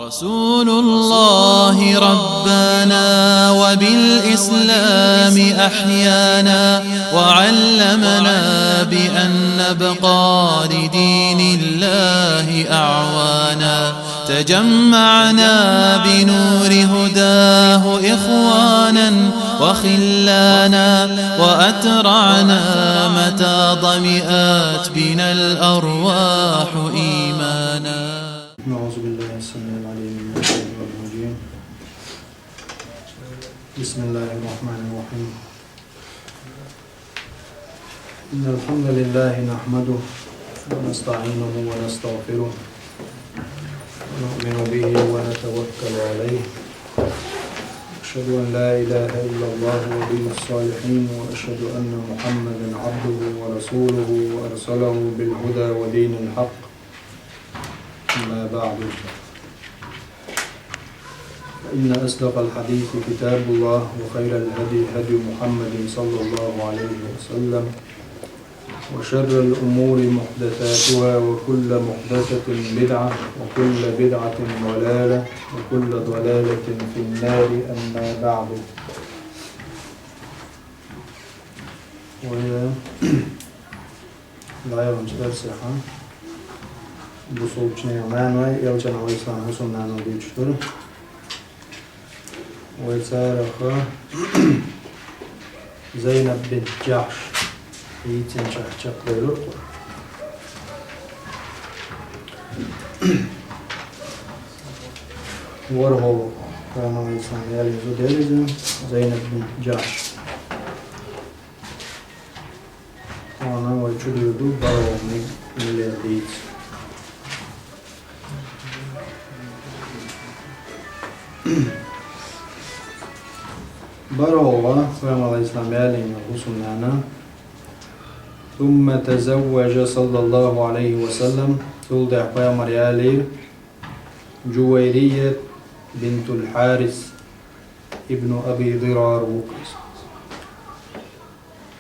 رسول الله ربنا وبالإسلام أحيانا وعلمنا بأن نبقى لدين الله أعوانا تجمعنا بنور هداه إخوانا وخلانا وأترعنا متى ضمئات بنا الأرواح إيمانا. أعوذ بالله السميع العليم من الشيطان الرجيم. بسم الله الرحمن الرحيم. إن الحمد لله نحمده ونستعينه ونستغفره ونؤمن به ونتوكل عليه. أشهد أن لا إله إلا الله ولي الصالحين وأشهد أن محمدا عبده ورسوله وأرسله بالهدى ودين الحق. أما بعد، فإن أصدق الحديث كتاب الله وخير الهدي هدي محمد صلى الله عليه وسلم وشر الأمور محدثاتها وكل محدثة بدعة وكل بدعة ضلالة وكل ضلالة في النار. أما بعد، لا يرمز صحة بصوت نعمان يلجن على الإسلام وسنة بيجتر ويتسارخ زينب بنت جحش يتن شخشق للقر ورهو كان على الإسلام يلي زدلزم زينب بنت جحش وانا ويجدو برو مليرديت بروا فهم على الإسلام يالين وحسنانا. ثم تزوج صلى الله عليه وسلم تولد فهم يالي جويرية بنت الحارث ابن أبي ضرار وقس.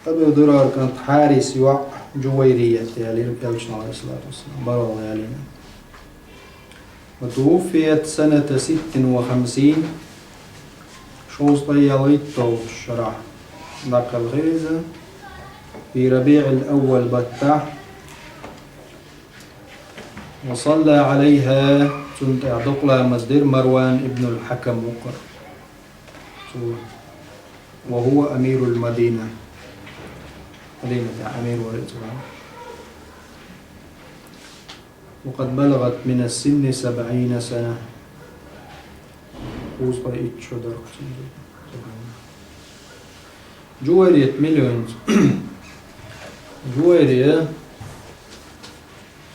أبي ضرار كانت حارس يوع جويرية يالي ركالشنا عليه الصلاة والسلام بروا يالين. وتوفيت سنة 56 شوز طياليتو الشرع ذاك الغيزة في ربيع الأول بتاع. وصلى عليها سنت اعتقلها مصدر مروان ابن الحكم وقر وهو أمير المدينة أمير ورئيسها. وقد بلغت من السن 70 سنة. جويرية مليون جويرية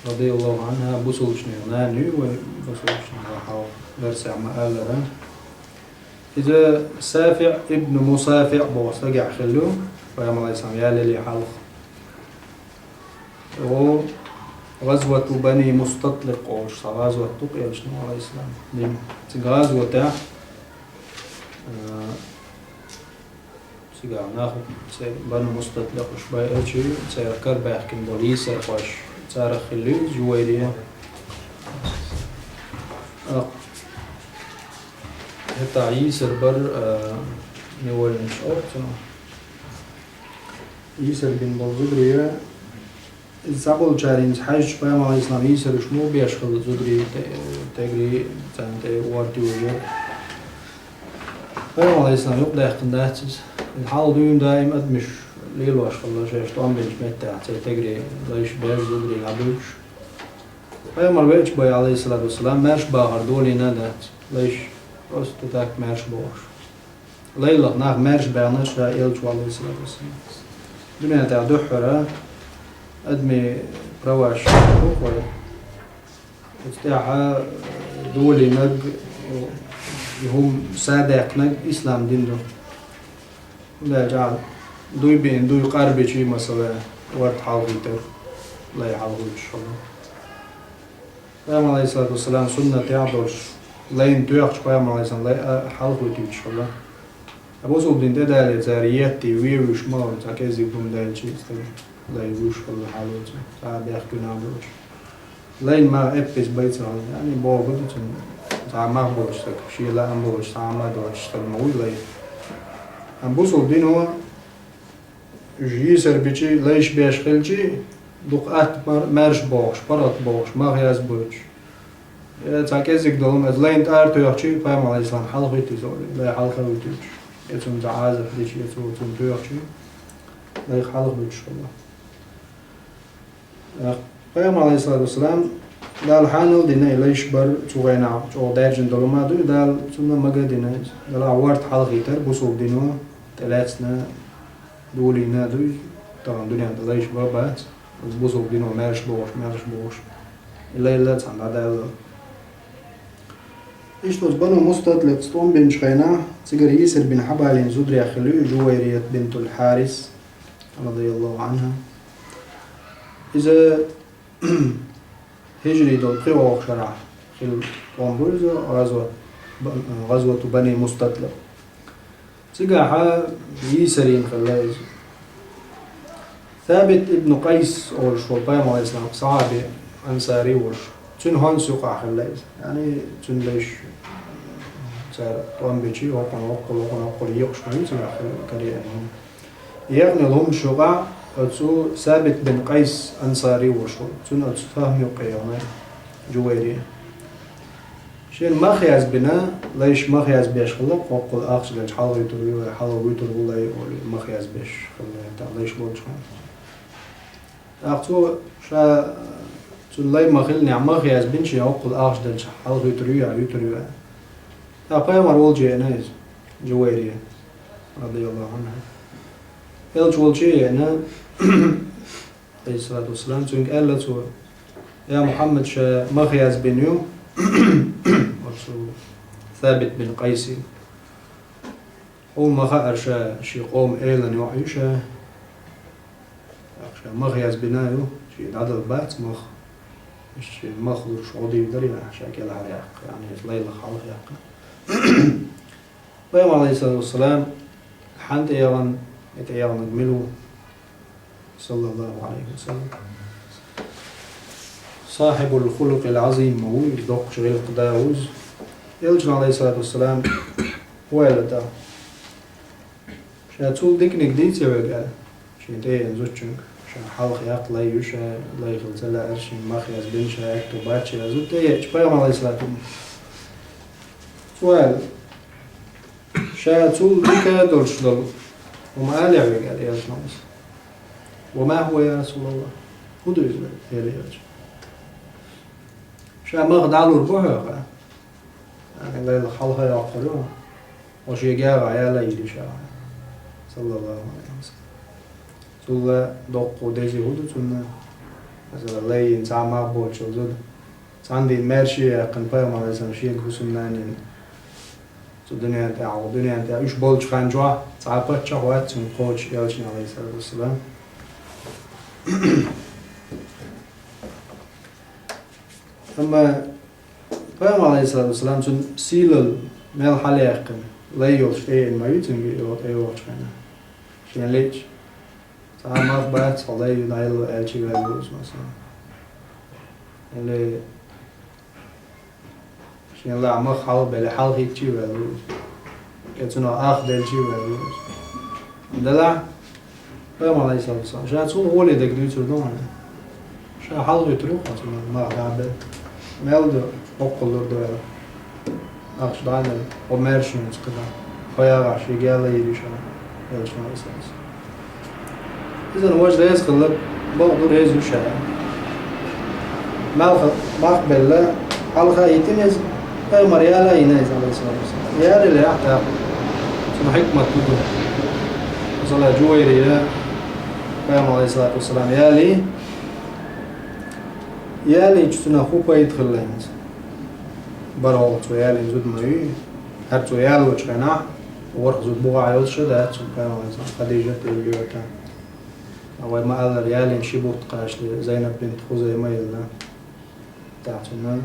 رضي الله عنها بوصلشني ناني وبوصلشني راحوا برسع مقالها. إذا سافع ابن مصافع بوصقع خلو فيام الله يسلم يالي لي حلق. غزوة بني مستطلق أو غزوة تقيا شنو على الإسلام دي غزوة تاع سيجا ناخد بني مستطلق وش باي شيء سير كرب يحكي بوليس خوش سير خلي جويرية حتى يسر بر نقول مش أوبتنا يسر بن بلزبرية الزبل جارين حاج فهم على الإسلام يسر شنو بيشغل زدري تجري تانت وارتي وجر فهم على الإسلام يقدر يقندات الحال دوم دائم أدمش ليل واشغل شيء طعم بيش متى تجري ليش بيش زدري لعبوش فهم على بيش باي عليه الصلاة والسلام ماش باهر دولي ندات ليش بس تتاك ماش باش ليلة ناق ماش بيعناش لا يلج عليه الصلاة والسلام دنيا تاع دحرة أدمي رواش أخوة استيعها دولي نج هم صادق نج إسلام دينه لا جعل دوي بين دوي قارب شيء مثلا ورد حاولته لا يحاول الشغل. فهم عليه الصلاة والسلام سنة يعبرش لا ينتويخش فهم عليه السلام لا حاول الشغل. أبو سعود دال زارياتي ويوش ما تكذي بهم دال شيء لا يوش ولا حالوش صعب يحكون عبروش لين ما أبيس بيت يعني بوجود تعمق بوشتك شيء لا أم بوش تعمد واشتغل موي لي أم بوصل دينه جيسر بيجي ليش بيش خلجي دقات مرش بوش برات بوش ما غياز بوش تاكيزك دولم از لين تارتو يحكي فاهم على الإسلام حلقة تزوري لا حلقة وتوش يتم تعازف ليش يتم تيحكي لا يخلق بوش الله فاهم عليه الصلاة والسلام دال حانل دينا ليش بر تغينا أو درجن دولما دو دال سنة مجا دينا دال عوارت حلقة تر بوصل دينو تلاتنا دولينا دو طبعا دنيا ليش بر بات بوصل دينو مارش بوش إلا تسعنا دال إيش تزبنو مستطلق ستون بن شخينا تجر يسر بن حبال زدري أخلو جويرية بنت الحارس رضي الله عنها إذا هجري دول قوة شرع في القنبوزة غزوة بني مستطلق تجاها يسرين خلاص ثابت ابن قيس أو شوبان عليه السلام صحابي أنصاري وش تون هون سوق خلاص يعني تون ليش صار طعم بيجي وقن يقش ما يصير كريم يغني لهم شقع أتسو ثابت بن قيس أنصاري وشو تون أتسو فهم يقيامه جويري شين ما خياز بنا ليش ما خياز بيش خلق وقل آخر ليش حلو يتروي ولا حلو يتروي ولا ما خياز بيش خلق ليش بولش أختو شا تون لي ما خلني ما خياز بنشي وقل آخر ليش حلو يتروي أبايا مرول جيناز جويري رضي الله عنها إلش والشيء أنا عليه الصلاة والسلام تونك قال يا محمد شا ما خياز بنيو ثابت بن قيسي هو ما خأر شي قوم إيلان يوحي شا ما خياز بنايو شي عدد بات مخ مش مخضر شعودي دري شا كلا عليك يعني ليلة خالق ياك ويوم عليه الصلاة والسلام حانت إيران إيران نجملو صلى الله عليه وسلم صاحب الخلق العظيم هو يدق شغيل قداوز يلجن عليه الصلاة والسلام ويلتا شاتول ديك نقديت يوغال شيتين زوجنك شا حلق ياق لا يوشا لا يخلصلا أرشين مخيز بنشا أكتو باتشا زوجتا يجبايوم عليه الصلاة والسلام سؤال شاتول ديك دورش دل وما قال يوغال يلجن وما هو يا رسول الله خدو يزبال يلجن شا مغد علو ربوها يعني لا الحلقة يعقلوها وشي جاء عيالا يدي شا صلى الله عليه وسلم سولا دوقو ديزي هدو سنة مثلا لين تعمى بول شو زود عندي ماشي يقن بايم على سنشين كوسنانين الدنيا تاعو الدنيا تاع إيش بولش خانجوا تعبت شهوات من قوش يالشين عليه الصلاة والسلام أما بايم عليه الصلاة والسلام سن سيل مال حليقن لا يوش إيه ما يتنجي يوت أيوش خنا شين ليش تعمى بات صلى يدايلو ألشي بالوز مثلا اللي شين لا عمق حال بله حال هيك شيء بالوز كتنا آخر شيء بالوز دلع بايم عليه الصلاة والسلام شان سو هو اللي دقدو تردون شان حال يتروح مثلا ما قابل مالدو أقول دو أخش دانا ومرشنز كذا خيار عشي قال يدي شان يلش ما يساس إذا وجد يسخل بقدر يزو شان ما قبل لا حلقة يتنز أي مريالة ينايز عليه الصلاة والسلام يالي اللي يحتاج سنو حكمة تدو صلى جويري قام عليه الصلاة والسلام يالي جتنا خوبا يدخل لينز براغت ويالي زود مايو هرتو يالو وشغنا ورق زود بوغا عيوز شدات قام عليه الصلاة خديجة تلقيوتا أول ما قال يالي نشيبوت قاش زينب بنت خزيمة يلنا تاعتنا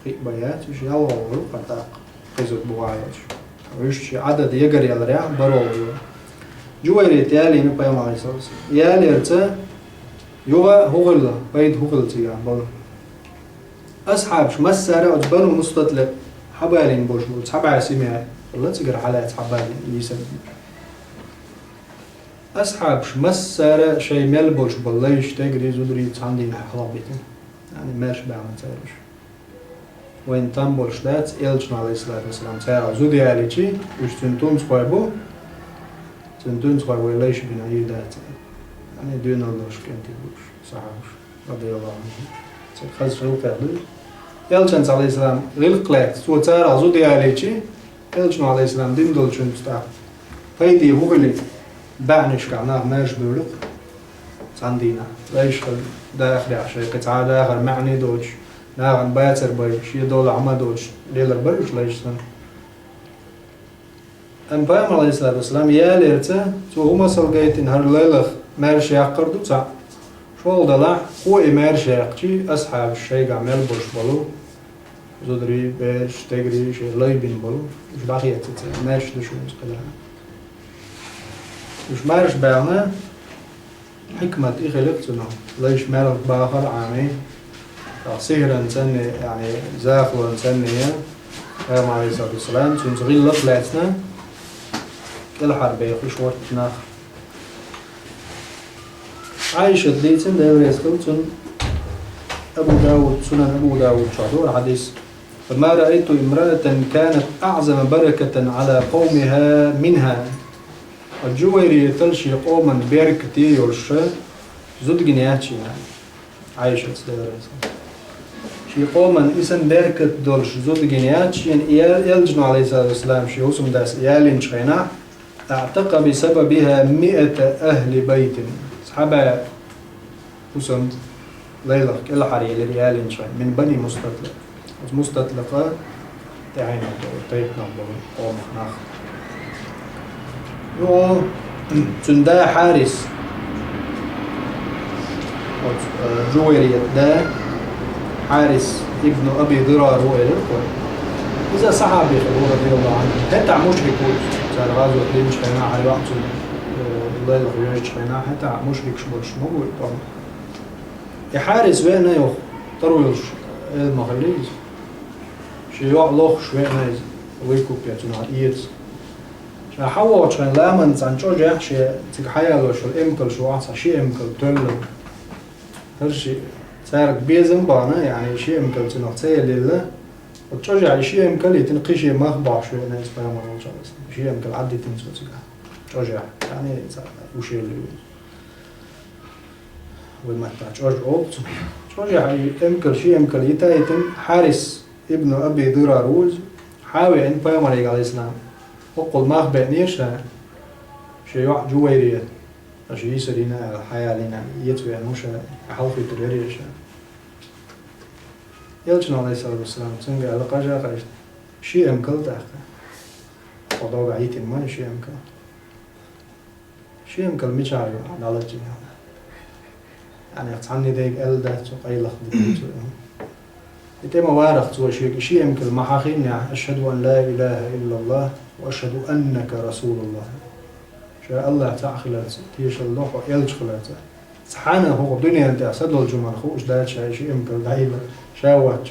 قيق بيات وش يالو وغلو قطاق قيزود بوغا عيوز ويش عدد يقري على رياح براغ جويريت يالي نبايم عليه الصلاة والسلام يالي ارتا يوغا هغل بيد هغل تيغا بل أصحاب شو مسارة وجبانو مستطلق حبالين بوش بول حبا سمع والله تقر حالات حبالين يسبب أصحابش مسارة شيء ملبوش بالله يشتغري زودري عندي حلابيتين يعني ماش بعمل تاريش وين تنبولش دات إلشنا عليه الصلاة والسلام تارا زودي على شيء يشتنتون صخيبو تنتون صخيبو ليش بنا يدات يعني دون الله شكنتي بوش صحابش رضي الله عنه خلص شو كهذا إلشنا عليه السلام غير قلت سو تارا زودي على شيء إلشنا عليه السلام دين دول شن تستع فايدي هو اللي بعنش كعناه ماش بولق عندنا ليش داخل عشان قطعة داخل معني دوش داخل باتر بايش يدول عما دوش ليلر بايش ليش سن أم بام عليه الصلاة والسلام يا ليرته تو هما سلقيتين هر ليلة مارش يقردو تاع شو دلع هو مارش يقشي أصحاب الشيء عمل بوش بلو زودري باش تجري شيء لايبين بلو مش باقي مارش دشو مسكلها مش مارش بعنا حكمة خلقتنا ليش مالك باخر عامي سهر إنسان يعني زاخل إنسانية يا عليه الصلاة والسلام تنزغيل لطلعتنا كل حربية خش ورتنا عايشة ديتن داير يسكلتن أبو داود سنن أبو داود شهور حديث فما رأيت امرأة كانت أعظم بركة على قومها منها الجويري تلشي قوما بيركتي يرشى زود جنياتشي يعني عايشة سدير شي قوما اسم بيركت دولش زود جنياتشي يعني يلجنوا عليه الصلاة والسلام شي وسم داس إيالين شخينا اعتق بسببها 100 أهل بيت صحابة وسم ليلة كل حري لريالين شخين من بني مستطلقة تعين طيب نقبل قوم ناخ يو تندا حارس جويرية دا حارس ابن أبي ضرار هو إذا صحابي رضي الله عنه حتى مشرك صار غازو اللي مش خينا على وقت الله يغفر مش خينا حتى مشرك شبرش موجود طبعا يحارس وين يو ترويش المغليز شيوع لوخ شوينا ويكوب يتنا إيد حاول عشان لا من تنشجع شيء تكحيا لو شو الإمكل شو عصا شيء إمكل تولم هالشيء صار بيزن بانا يعني شيء إمكل تنقصي لله وتشجع شيء إمكل يتنقي شيء مخبع شوي ناس فاهم ولا شيء إمكل عدي تنسو تشجع يعني وشيء اللي وما تشجع أوبت تشجع إمكل شيء إمكل يتايتن حارس ابن أبي ضراروز حاول إن فاهم عليه السلام وقل ما خبئنيش شيء جويرية شيء يسرينا الحياة لنا يتوي مش حلفي تريريش يلجنا عليه الصلاة والسلام تنقى على قاجة قاجة شيء أمكل تأخذ وضع بعيد ما شيء أمكل شيء أمكل مشاعر على الجميع يعني أتعني ذيك ألدة أي لخبط يتم وارخ تو شيء أمكل ما حقيني أشهد أن لا إله إلا الله وأشهد أنك رسول الله شاء الله تعخلت تيش الله ويلج خلاته سحانه هو الدنيا أنت أسدل الجمل خوش دال شيء يمكن دعيبة شاوات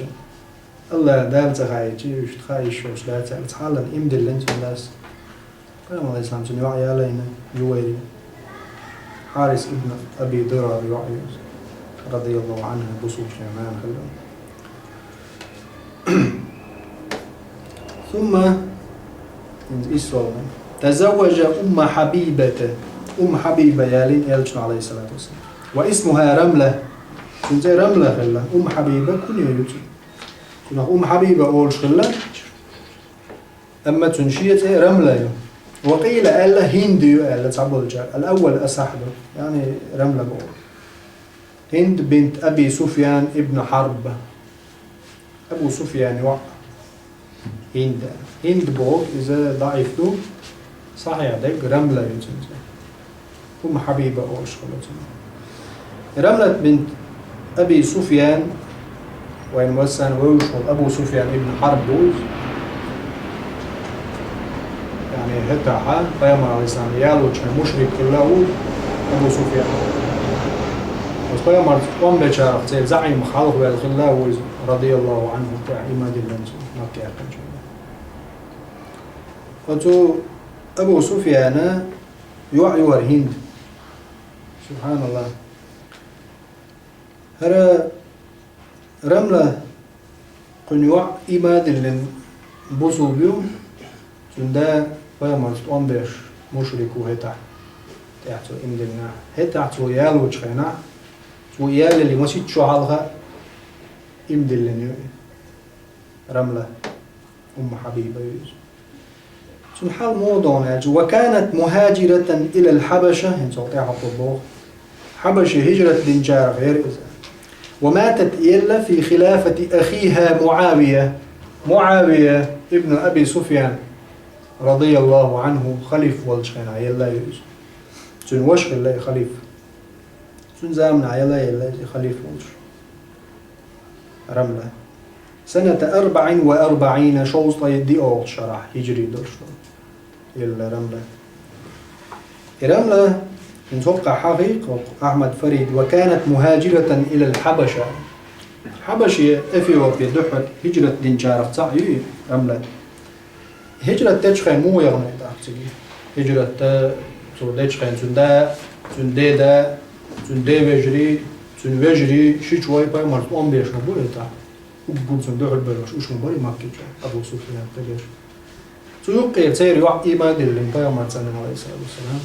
الله دال تخايتي وش تخايش وش دال تحالا إمد اللي أنت الناس قام الله يسلم سني وعي علينا جويري حارس ابن أبي ضرار يعي رضي الله عنه بصوص شيمان خلهم ثم تزوج أم حبيبة يالين يلجن عليه الصلاة والسلام واسمها رملة كنت رملة خلا أم حبيبة كن يلجن كنا أم حبيبة أولش خلا أما تنشيت رملة وقيل ألا هند ألا تعبد الجار الأول أصحبه يعني رملة بقول هند بنت أبي سفيان ابن حرب أبو سفيان وقع هند بوك إذا ضعيف له صحيح ديك رملة يتنزل أم حبيبة أو أشخلتنا رملة بنت أبي سفيان وين وسن ويوشل أبو سفيان ابن حرب بوز يعني هتا حال قيام على الإسلام يالو كان مشرك كله أبو سفيان بس قيام على الإسلام بشارة زعيم خالق والخلاوي رضي الله عنه تعالى ما دلنسو مكة يقن شوية فتو أبو سفيان يوعي هند سبحان الله هذا رملة قنوع إماد اللي بوصل بيوم تندا فيمرت أمبيش مشركو هتا تحتو إمدلنا هتا تو يالو تشخينا تو يال اللي مسيت شو حالها إمدلني رملة أم حبيبة تن حال موضوعنا وكانت مهاجرة إلى الحبشة إن تعطيها الطبوخ حبشة هجرة دينجار غير وماتت إلا في خلافة أخيها معاوية ابن أبي سفيان رضي الله عنه خليف والشخنا يلا يوز تن وش الله خليف تن زامنا يلا خليف والش رملة سنة 44 شوز طيدي أو شرح هجري درشو يلا رملة نتوقع حقيقة أحمد فريد وكانت مهاجرة إلى الحبشة حبشة إثيوبيا دحت هجرة دينجار صعي رملة هجرة تشخين مو يغني تحتي هجرة تشخين تندى وجري تنوجري شيء باي مرت بيش نبوي تا وبقول تندحت بلوش وش مباري مكة أبو سفيان تجيش تيوقع تير يوع إيمان اللي باي مرت صلى الله عليه وسلم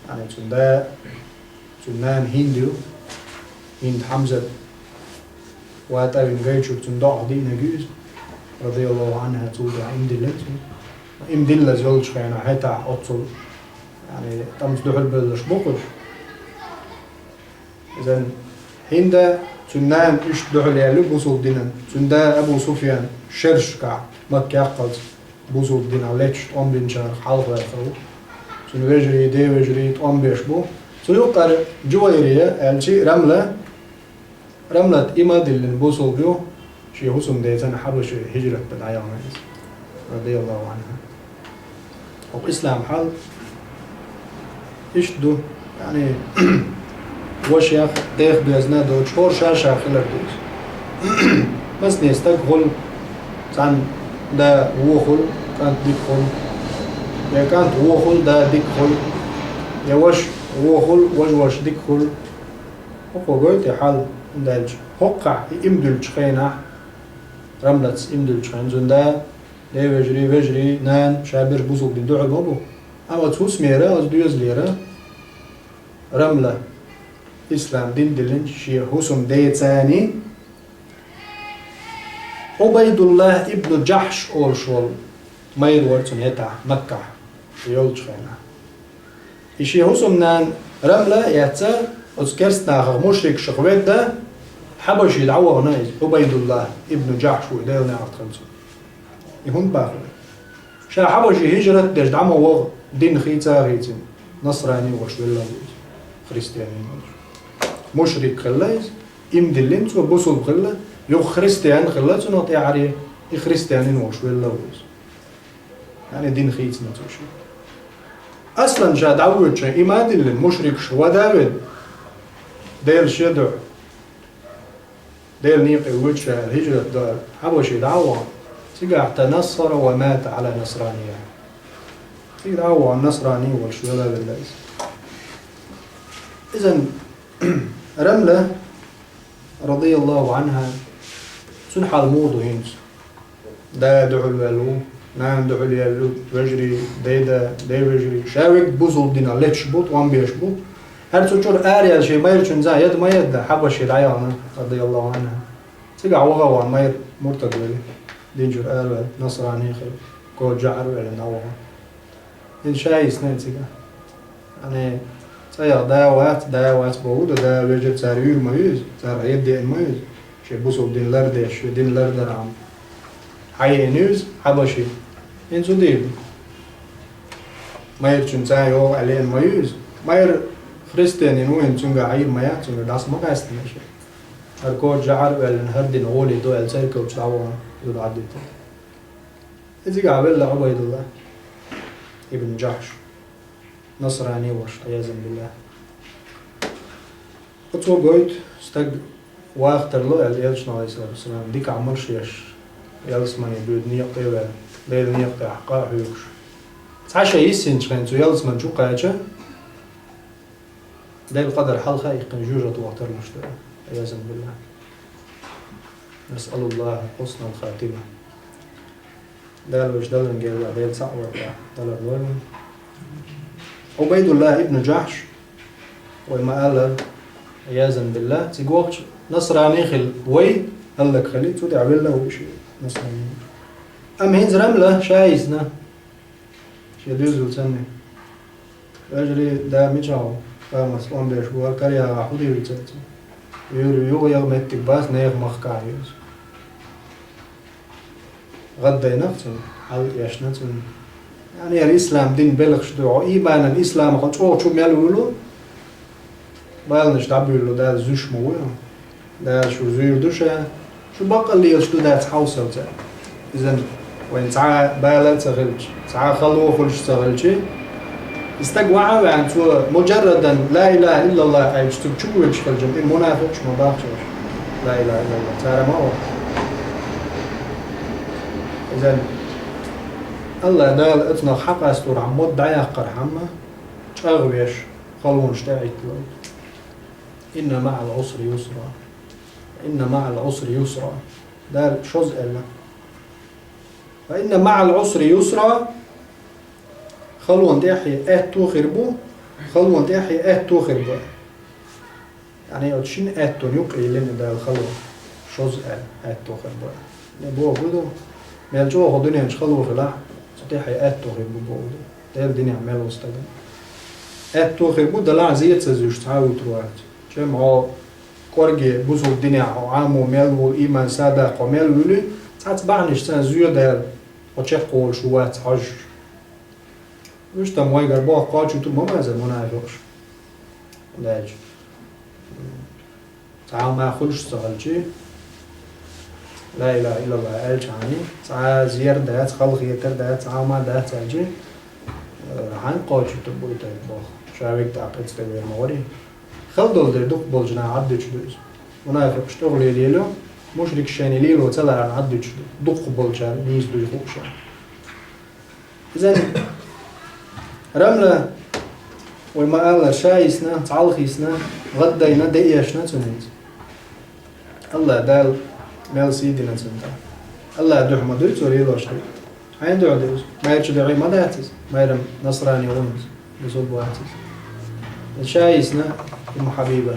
يعني تندان هند حمزة واتر نجيشو تندع دينا جوز رضي الله عنها تودا إمدلة زوج خينا هتا أتصل يعني تم تدخل بالش بقول إذن هند تندان إيش دخل يالو بوصل دينا تندا أبو سفيان شرش كع مكة قد بوصل دينا ليش أم بنشار حلقة فو تنوجري دي وجري أم بيشبو سيقر جويرية الشيء رملة إماد اللي بوصل بيو شيء حسن ديتنا حبش هجرة بدعيا رضي الله عنها وإسلام حال إيش دو يعني وش ياخ ديخ بيزنا دو شهور شاشة خلر دوز بس نستقبل كان دا وخل كانت ديك خل يا كانت وخل دا ديك خل يا وش وخل وش ديك خل وقلت حال دالج حقع إمدل شخينا رملة إمدل شخين زندا لي وجري نان شابر بوزوك دين دوع بابو أما تفوس ميرا أز دوز ليرا رملة إسلام دين دلن شي حسن ديتاني عبيد الله ابن جحش أول شوال ما يدورتون هتا مكة يول شخينا إشي حسن نان رملة يعتر أذكرت ناخر مشرك شقوات ده حبش يدعوه هنايز عبيد الله ابن جحش وإليه نعرف خمسة يهون باخر شا حبش هجرة ديش دعمه وغ دين خيتا نصراني وشويلا خريستياني مشرك خلايز إمدلين سو بوصل خلا يو خريستيان خلايز نعطي عريه خريستياني وشويلا يعني دين خيت نتوشي أصلاً جاد عود شيء إما دل المشرك شو داود ديل شدع ديل نيقي وجه الهجرة دار حبش يدعوه تقع تنصر ومات على نصرانية يدعوه النصراني والشولا بالله إذن رملة رضي الله عنها سنح الموضوع هنس دا دعو الوالو نعم دعو اليالو وجري دي وجري شاوك بوزل دينا ليتش بوت وان بيش بوت هل تشور آريا شيء ما يرشون زا يد ما يد حبش العيانة رضي الله عنها تقع وغا وان ما ير مرتد ولي دينجر آل نصراني خل كو جعر ولا نوغا إن شاي سنين تقع يعني سيا داوات بودا دا وجد ساريور ما يوز سار يدي ما يوز شي بوصل دين لردش دين لردر عم حي نيوز حبشي إن سوديب ما يرشون زا يو عليه ما يوز ما ير خريستياني نوين تنقى عير مايا تنقى داس ما قاستنا شيء هركو جعر ولا نهردين غولي دو السيركة وشعوان يود عديته إذا قابل عبيد الله ابن جحش نصراني وش عياذا بالله قلت قلت استق واختر له عليه الصلاة والسلام ديك عمر شيش يلسمن يدود نيقي و ليل نيقي حقا هيوش تعشى يسين تخنتو يلسمن شو قاجة ليل قدر حلقة يقن جوجة وقتر مشترى عياذا بالله نسأل الله حسن الخاتمة دال وش دال نقول دال صعوة دال الرول عبيد الله ابن جحش وما قال عياذا بالله تيقوقش نصراني خل وي قال لك خليت تودي عبيد الله وشي نصراني أم هين زرملة شايزنا شي دوزو تسني أجري دا ميجاو فاهم أصلاً بيشوار كاريا حودي ويتساتي يوريو يغمتك باس نيغ مخكايوز غدا نفسه حال يشنتون يعني الإسلام دين بلغ شدوع إيبان الإسلام قد شو ميالولو بالنش دابيلو دا زوش مويا دا شو زوير دوشا شو بقى اللي يشتو دا تحوصل تا إذن وين تعا بالا تغلج تعا خلوه خلش تغلجي استقوعوا عن تو مجردا لا إله إلا الله أي تبتشوش كالجمع منافقش ما باقش لا إله إلا الله ترى ما هو إذن الله دال اتنا حق استور عمود دعيا قرحمة أغويش خلون اشتاعي تلوي إن مع العسر يسرا إن مع العسر يسرا دال شوز إلا فإن مع العسر يسرا خلون تحي تو خربو خلون تحي تو خربو يعني أتشين تو نيوكري لين دال خلون شوز تو خربو نبوه بدو مالجوا هدني هنش خلوا في لا تحي تو خربو بودو دال الدنيا عمله استخدم تو خربو دلع زيت سزوج تعاود روات جمع كورجي بوزو الدنيا عامو مالو إيمان صادق ومالو لي تعتبعنيش تنزيو دال وتشقول شوات حج وش تموي قربوه قاچو تو ما زال منافقش لاج تعال ما خلش تغلجي لا إله إلا الله ألجعني تعال زير دات خلق يتر دات تعال ما دات ألجي عن قاچو تبوي تبوه شاويك تعقد تبوي موري خلدول در دوك بولجنا عدش دوز منافق اشتغل ليلو مشرك شاني ليلو تلا عن عدش دوك بولجان نيز دوي خوشا إذن رملة وما قال شايسنا تعلخيسنا غدينا دقيشنا تنيت الله دال مال سيدنا تنتا الله دوح ما دويت ولي لوش عين دو عدوز ما يرش دعي ما داتز ما يرم نصراني ونز بصوب واتز شايسنا ام حبيبة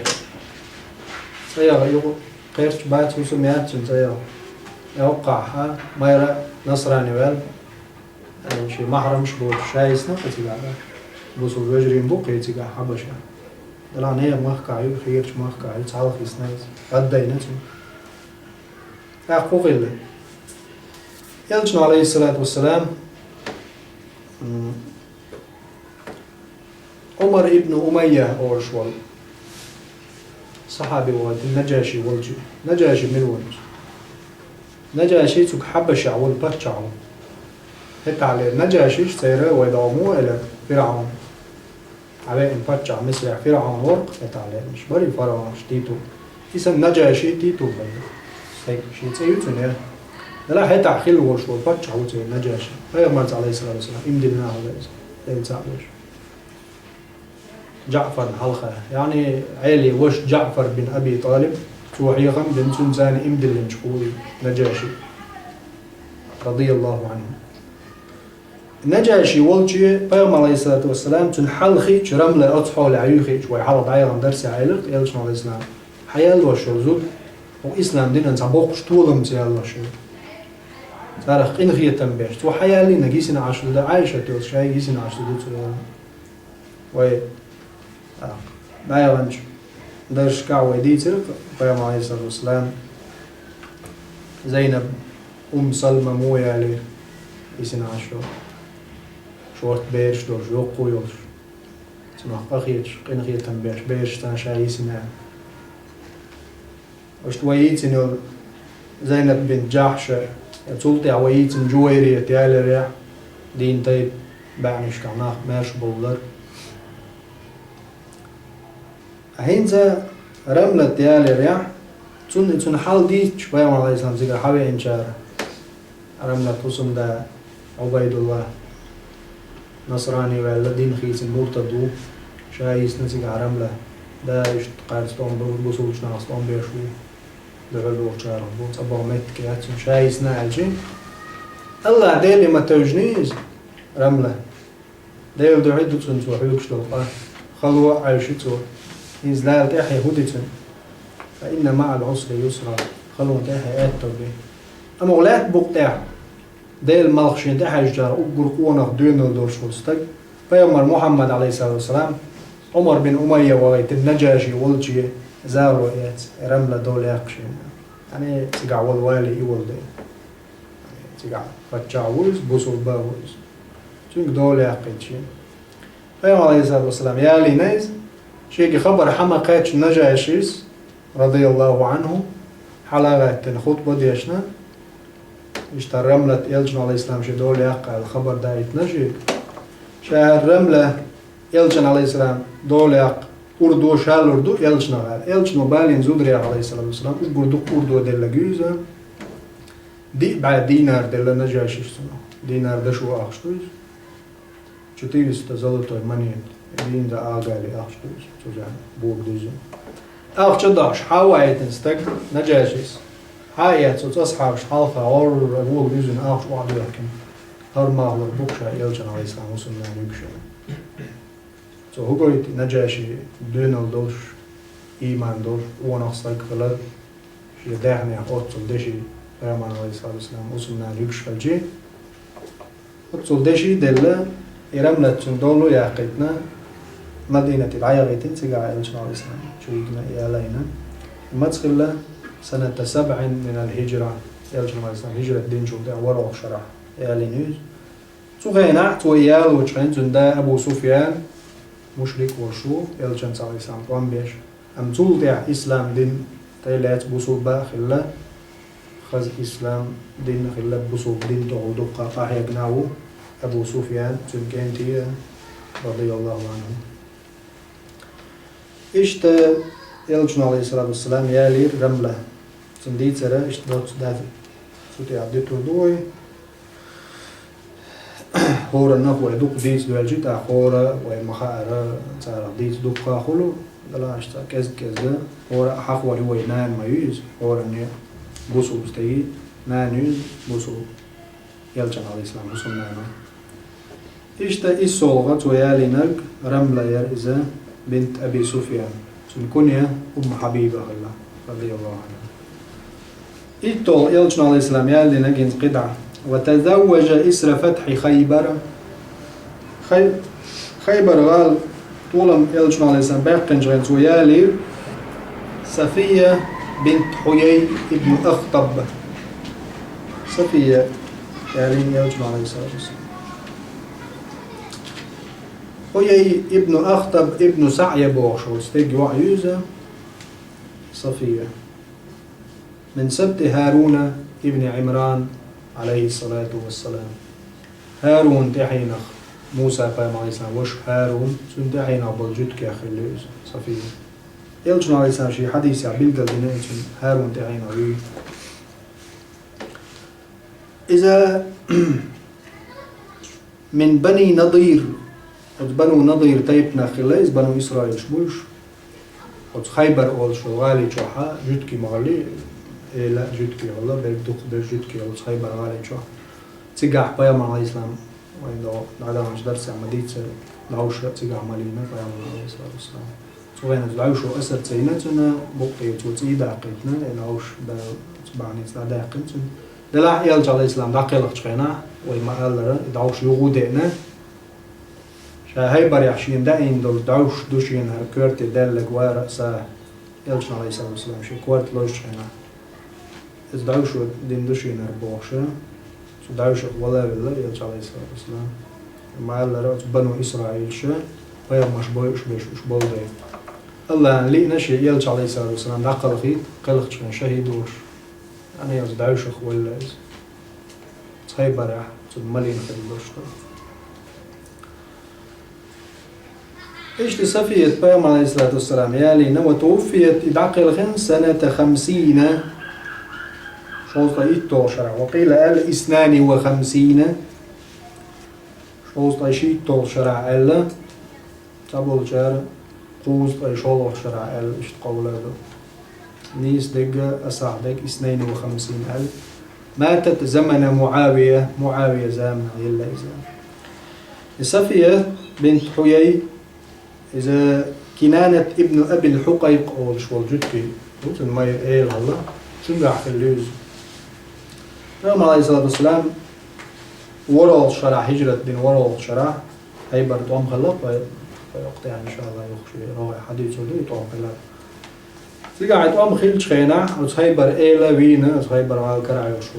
سيغا يقول قيرش بات وسميات سيغا يوقعها ما يرى نصراني وال يعني شيء محرم شبوط شايسنا فتيقع بوصل وجرين بوق يتيقع حبشا دلان هي مخكعي وخيرش مخكعي تعالخ يسنايز غدينتو أقوغ الله يلجن عليه الصلاة والسلام عمر ابن أمية أورشوال صحابي والد النجاشي والجي نجاشي من والج نجاشي تك حبشا والبرشا هيك على النجاشي سيرة ويدعموه إلى فرعون على إن برشا مثل فرعون ورق هيك على مش بري فرعون تيتو إذا النجاشي تيتو بيه هيك شيء تيجي لا هي تعخيل ورشوا برشا هو زي النجاشي هي مرت عليه الصلاة والسلام إمدلنا هذا لا يتعبش جعفر حلقة يعني عيلي وش جعفر بن أبي طالب توحي غم بن سنزان إمدل شقوي نجاشي رضي الله عنه نجاشي والجي بيوم عليه الصلاة والسلام تنحلخي ترمل أطحول عيوخي شوي حرب عيغم درسي عيلق يلش عليه السلام حيال وشوزوك وإسلام دين أنت عبوقش طولم تي الله شو تاريخ إنخي تنبيش تو حيالي نجيسنا عشر دا عايشة توس شاي جيسنا عشر دا تسوي وي ما يغنش درش كعوة ديتر بيوم عليه الصلاة والسلام زينب سلمى مويا لي جيسنا عشر شورت بيرش دور جو قويوش تنوح قخيتش إنخي تنبيش بيرش تنشا جيسنا وشتويت إنه زينب بنت جحش تولتي عويت جويري تيالي ريح دين طيب بعنش كعناخ ماش بولر هينزا رملة تيالي ريح تون حال دي شوية على الإسلام زيكا حوي إنشارة رملة تصم دا عبيد الله نصراني ولا دين خيس مرتدو شايس نسيق رملة دا قارستون بوصولش ناقصتون بيشوي دعلو شارع بوت أبو مت كياتم شايس ناعجي الله ديلي ما توجنيز رملة ديل دعيدو تنسو حيوكش للقاه خلوة عيشتو إنزلال تحي هدتن فإن مع العسر يسرا خلوة تحي آتو بي أما غلات بوقتاع ديل مالخشين تحي جار أقر قوانق دون الدور شوستك فيمر محمد عليه الصلاة والسلام عمر بن أمية وغيت النجاشي والجي زارو إيات رملة دول يقشين يعني تقع والوالي يولد تقع فتشع ولز بوصل باولز تنك دول يقشين فيمر عليه الصلاة والسلام يالي نيز شيء خبر حمقاتش نجاشيس رضي الله عنه حلقات الخطبة ديشنا اشتر رملة يلجن عليه السلام شي دول يقع الخبر دا يتنجي شهر رملة يلجن عليه السلام دول يقع أردو شال أردو يلجن غال يلجن بالين زودري عليه الصلاة والسلام أردو دل جوزا دي بعد دينار دل نجاشي سنو دينار دشو أخشتوز چتيس تزلتو منيت دين دا آغالي أخشتوز تجان بوك دوزن أخشتداش حاوائتن ستك نجاشيس حايات تصحابش حالفا اور بوك دوزن أخش وعدو يحكم هر ماغلر بوكشا يلجن عليه السلام وسلم يبشا هو قلت نجاشي دونال دوش إيمان دوش ونقصك خلال شي داعني أوتصل دشي پیغمبر علیه السلام وسلم يبشل جي أوتصل دشي دل إرملة دولو يعقدنا مدينة العيغيتين تقع إلشنا عليه السلام شويقنا إيالينا المدخل سنة 7 من الهجرة إلشنا عليه السلام هجرة دين شو دا ورع شرع إيالينيز سوغينا تو إيال وشغين زندا أبو سفيان مشرك وشو إلشنا عليه السلام قام بيش أم تول دع إسلام دين تيلات بوصول باخلة خز إسلام دين خلة بوصول دين تعودو قاقاح يقناو أبو سفيان تنكنتي رضي الله عنه إشت إلشنا عليه الصلاة والسلام يالير رملة تنديت سرا إشت دوت داف سوتي عدتو دوي هورا نفو يدوق ديس دوالجيتا خورا ومخارا تارا ديس دوق خلو دلا اشتا كز هورا حقوري وينان مايوز هورا نيا بوسو بستيجي نانيوز بوسو يلجن عليه السلام بوسو نانا إشتا إسولغة ويالينك رملة يرئزة بنت أبي سفيان سنكونيا حبيبة الله رضي الله عنها إيتول يلجن عليه السلام يالينك إنت قدعة وتزوج إسر فتح خيبر خيبر غال طولم يلجن عليه السلام باقن جغن سويالير صفية بنت حيي ابن أخطب صفية يالين يلجن عليه الصلاة والسلام حيي ابن أخطب ابن سعي بوغشو استيج وعيوزة صفية من سبت هارون ابن عمران عليه الصلاة والسلام هارون تحينخ موسى قام عليه السلام وش هارون سن تحينخ بالجدك يا خليز صفية يلجن عليه السلام شي حديث عبيلقى بنيتن هارون تحينخ إذا من بني نضير بنو نضير تيبنا خليز بنو إسرائيل شبوش خيبر أول شغالي جوحا جدكي مغلي لا جدكي والله بيبدوك جدكي والله خيبر غالي جوحا تقع بيامر عليه السلام وإنه نعلم عش درس عمديت العوش تقع مالينا بيامر عليه الصلاة والسلام سوغينا العوش أسر تسينتنا بقي توتي داقيتنا لأن العوش تبعني تلا داقيتنا دلاح يلج عليه السلام داقيلق شخينا ويما قال العوش يغودينا هيبر يحشين داين دول دعوش دوشين هركورت دالك ورأسا يلجن عليه الصلاة والسلام شي كوارت لوش هنا إذ دعوش دين دوشين هربوشة سو دعوش ولا بالله يلجن عليه الصلاة والسلام ما قال رأت بنو إسرائيل شا فيا مش بوش مش بولدي الله لي نشي يلجن عليه الصلاة والسلام دعقل خيط قلق شن شهيدوش أنا يلجن دعوش ولا إذ هيبر يح ملين خيلوش إيش صفية بيام عليه الصلاة والسلام يالينا وتوفيت إدعقل سنة 50 شوز إيتو شرع وقيل 52 شوز إيتو شرع تابول شرع قوز شولو شرع اشتقول هذا نيس دقة أصح دق 52 ماتت زمن معاوية زامن يلا صفية بنت حيي إذا كنانة ابن أبي الحقيق أو شو جدكي وتن ما يقيل الله تنقع في اللوز النبي عليه الصلاة والسلام ورا الشرع هجرة بين ورا الشرع هاي برضوم خلق ويقطع إن شاء الله يخشي روح حديث ودي طوم خلق تلقى عطوم خيل شخينا وتخيبر إيلا وينا وتخيبر والكرع يشو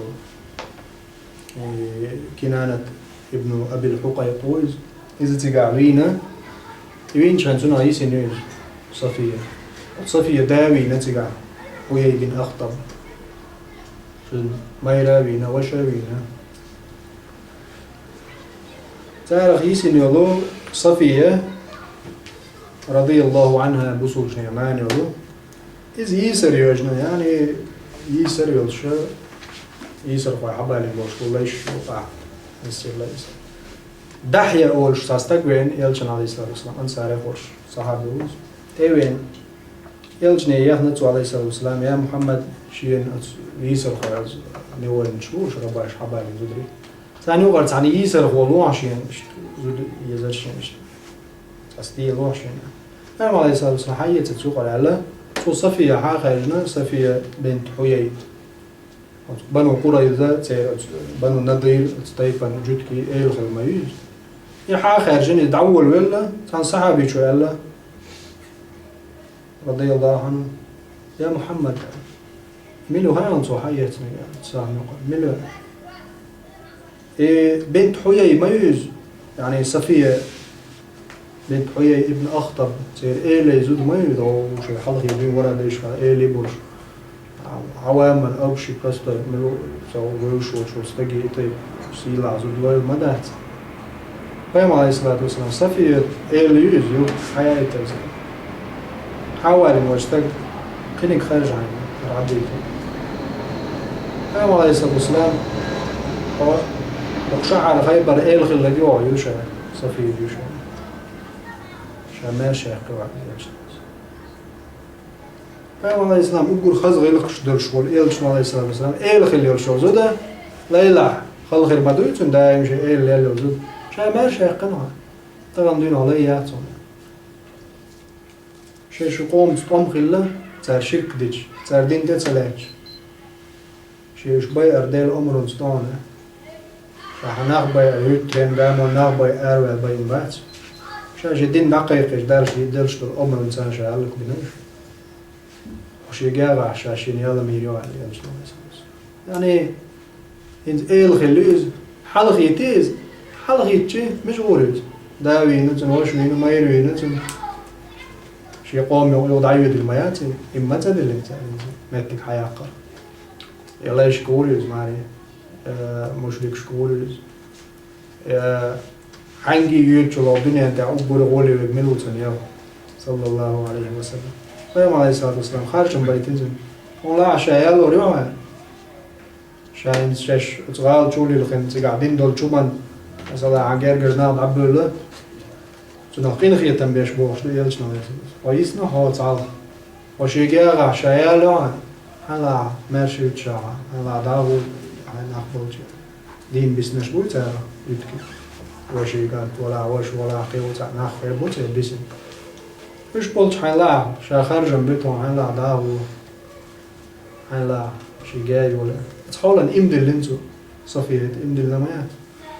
كنانة ابن أبي الحقيق إذا تلقى وينا وين شان سنة يسنير صفية داوينا تلقى ويا بن أخطب ما يراوينا وشاوينا تعرف يسنير صفية رضي الله عنها بصول شيمان يقول إذ يسر يوجنا يعني يسر يلشى يسر خوي حبالي بوش ليش وقع يسر ليس دحية أول شو تستقبل يلشن عليه الصلاة والسلام أنصار خوش صحابي وز تيوين يلشن يهنت عليه الصلاة والسلام يا محمد شين يسر خوي نقول نشوش رباش حبالي زدري ثاني وقت ثاني يسر خوي لوعشين زد يزرشين أستي لوعشين أنا عليه الصلاة والسلام حية تسوق على صفية حاخرجنا صفية بنت حيي بنو قريظة بنو النضير تطيبا جدكي إيل خلميز يا حاخرجني يدعول ولا كان صحابي شو قال رضي الله عنه يا محمد ملو هاي أنصو حياتنا تسامي ملو بنت حيي ميز يعني صفية بنت حيي ابن أخطب تصير إيلي زود ما يدعو شيء حلق يبين ورا ليش إيلي برش عوامل أو شيء كسر ملو سو ويش وشو استجي طيب سيلا زود ويل ما دهت فيما عليه الصلاة والسلام صفية إيلي يزيو حياة تزين حوالي واشتق كلك خارج عنه عديته فيما عليه الصلاة والسلام هو وقشع خيبر إيل خلق يوشع صفية يوشع شمال شيخ قواعد فيما عليه السلام أقول خز غيلقش درشول إيل شو عليه الصلاة والسلام إيل خلي يرشول زوده ليلة خل خير بدويت دايم شيء إيل ليلة زود شمال شيخ قناع طبعا دين عليه ياتون شيء شو قوم تقوم خلا صار شرك ديش صار دين تسلاج شيء شو باي أرديل أمر ستانه شحناخ باي أيوت تين دامو ناخ باي أروي باي مبات شاش دين دقيقة دارش يدرش بالأمر إنسان شعلك بنش وشي جاغع شاشين يلا ميريو على يعني إنت إيل خليز حلق يتيز حلق يتشي مش ورد داوي نتن وشوين وما يروي نتن شي قوم يوضع يد الميات إما تدل إنت متك حياقر يلا يشكوليز ماري مشرك شكوليز عنجي يوتشلو الدنيا تاع أقول غولي وملوتن يا صلى الله عليه وسلم فيما عليه الصلاة والسلام خارج من بيت إنزل والله عشاء يلا ريوها شاين شاش تغال شولي لخن قاعدين دول شومان مثلا عجير جرنال عبله تنقين خيتم بيش بوش ده يلش نايس ويسنا هو تعال وشيجا عشاء يلا هلا ماشي وتشاع هلا داو هلا أخبرت دين بسنش بوي ترى يتكي وشي قال ولا قيوة ناخذ بوت بيسن إيش بولش هلا شا خارج من بيتهم هلا داو هلا شي جاي ولا تحاول أن إمد اللينتو صفية إمد اللميات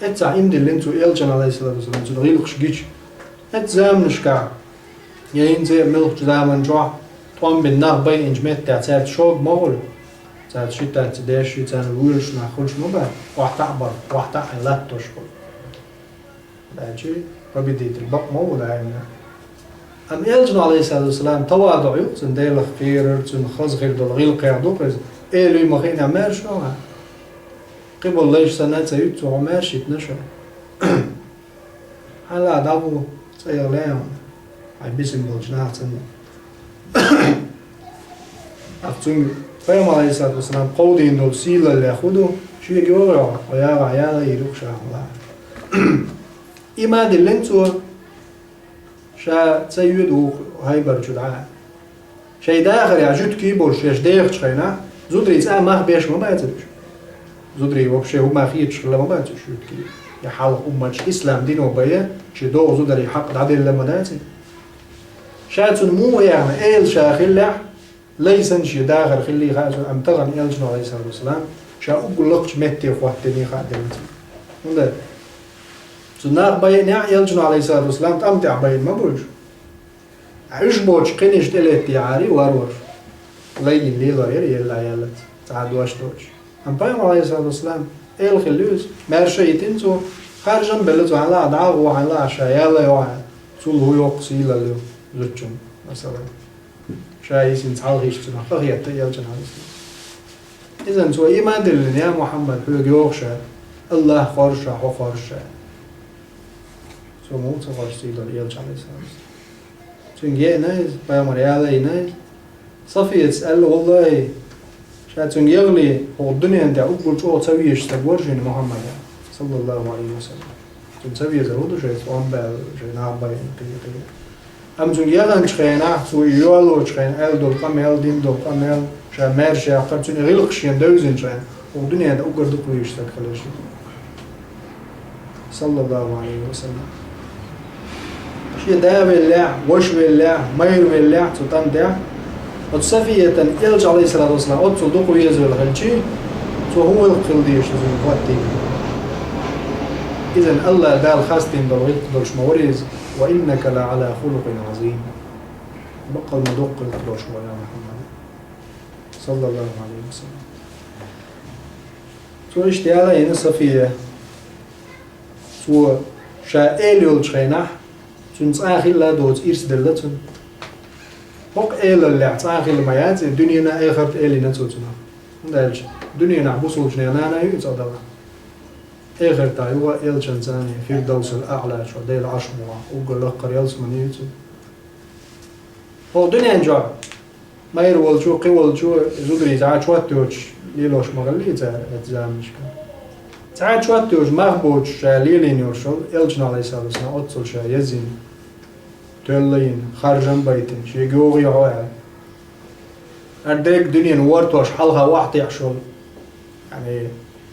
إتسع إمد اللينتو إلجن عليه الصلاة والسلام تغير خشجيش إتزام نشكع يعني زي ملك زمان جوا طعم بالنار بين إنجمات تعتاد شوق مغول تعتاد شيء تعتاد شيء تعتاد ويرش ناخذش مبارك واحد تعبر واحد تعبر لا تشكل لأجي فبديت البق مو لعنا أم إلجن عليه الصلاة والسلام تواضع يوتن ديل خير تن خز غير دول غير قيادو بس إيه لي مخين عمر شو قبل ليش سنة سيوتو عمر شيت نشر هلا دابو سيغلام هاي بيسم بالجناح تن أفتون فيما عليه الصلاة والسلام قودين دول سيلا اللي يأخذوا شو يجوا ويا عيالا يروح شاء الله إما دلنتو شا تسيدو هاي برجودعاء شيء داخل يعجود كيبور شيش داخل شخينا زودري تسأل ما بيش ما بعتش زودري وبشي هو ما خيتش ولا ما بعتش شو يحاول أمة إسلام دين وبيا شي دو زودري حق عدل لما داتي شاتون مو يعني إيل شاخلع ليس شي داخل خلي خازو أم تغن إلجنا عليه الصلاة والسلام شا أقول لك متى خواتني خادمتي ولا سناق بين يا إلجنا عليه الصلاة والسلام تأمتع بين ما بوش عيش بوش قنيش دلت يعاري وارور لين ليلة يلا يلا تعاد واش دوش أم بين عليه الصلاة والسلام إيل خلوز مرشيتين سو خارجا بلتو على دعوة وعلى عشاء يلا يوعى سول هو يقصي له زوجهم مثلا شايس نتعال غيش تنا فهي تيال جنازة إذا سو إيمان دلني يا محمد هو يوخشى الله خارشة هو خارشة سو مو تخارشي له يال جنازة تنجي نايز بيامر يالي نايز صفية تسأل والله شاتون يغلي هو الدنيا عند أقول شو تسويش تبورجين محمد صلى الله عليه وسلم تسوي زود شيء صوم بال شيء نعم باين كذي أم تون يغان شخينا سوي يوالو شخين أل دول كامل دين دول كامل شامر شيء أخر تون يغلق شين دوزين شين والدنيا عند أقول دكويش تكلش صلى الله عليه وسلم شيء داب الله وش بالله مير بالله تطن ده وتصفية إلج عليه الصلاة والسلام أتصل دقوا يزول الغلشي وهو القلديش زين قوتي إذن الله قال خاستين دلوقتي دلش موريز وإنك لعلى خلق عظيم بقى المدق الدلش يا محمد صلى الله عليه وسلم سو اشتيالا هنا صفية سو شائل يلشينح تنصاخي لا دوت إرس دلتن هوك إيل اللي عطاخي الميات الدنيا آخرت إيلي نتوتنا ندالش الدنيا نعبوصو جنانا يتصدق آخر تايوا إيل شنزاني في الدوس الأعلى شو ديل عشموا وقال لك قريالس من يوتو هو الدنيا نجا ما يروال شو قوال شو زودري تعال شو توش ليلوش مغلي تزامش تعال شو توش مغبوش ليلين يوشل إيل جنا عليه الصلاة والسلام أتصل شا يزين تولين خارجن بيتين شي جوغي هواي أردك دنيا نورتوش حلها واحد يحشل يعني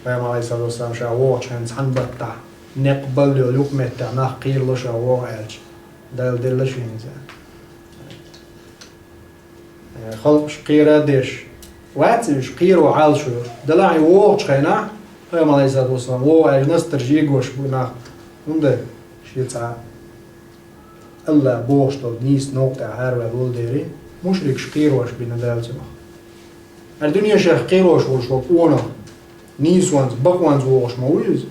فهم عليه الصلاة والسلام شا واش هنز هنبتع نقبل يلوك متع نحقير لشا واعج دل لشين زين خلق شقيرة ديش واتش قير وعال شو دلعي واش خينا فهم عليه الصلاة والسلام واعج نسترجيق وش بنا ونده شي تعال الله بوشتل نيس نقطع هاروا بولديري مشرك شقيروش بين دالتنا الدنيا شيخ قيروش وشوك وانا نيس وانز بقوانز ووش مويز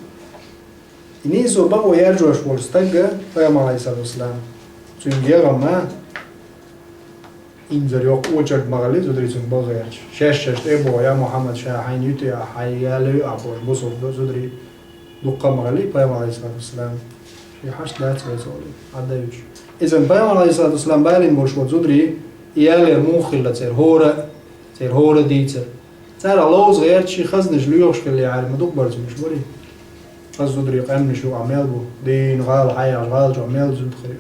نيس وبقو يرجوش ورستقى فيما عليه الصلاة والسلام تنجيغا ما إنزر يوك وجد مغالي زدري تنبغيرش شاشت إبو يا محمد شاحين يوتي يا حيالي أبوش بوصل زدري دقا مغالي فيما عليه الصلاة والسلام في حشت لا تسوي عدايش إذن بيام عليه الصلاة والسلام بالين برشوت زودري إيالي الموخلة تير هورا ديتر ترى لوز غير شي خزنش ليوش اللي عارف مدوق برز مش بري خز زودري قام شو عمال بو دين غال حيا غال جو عمال زود خريب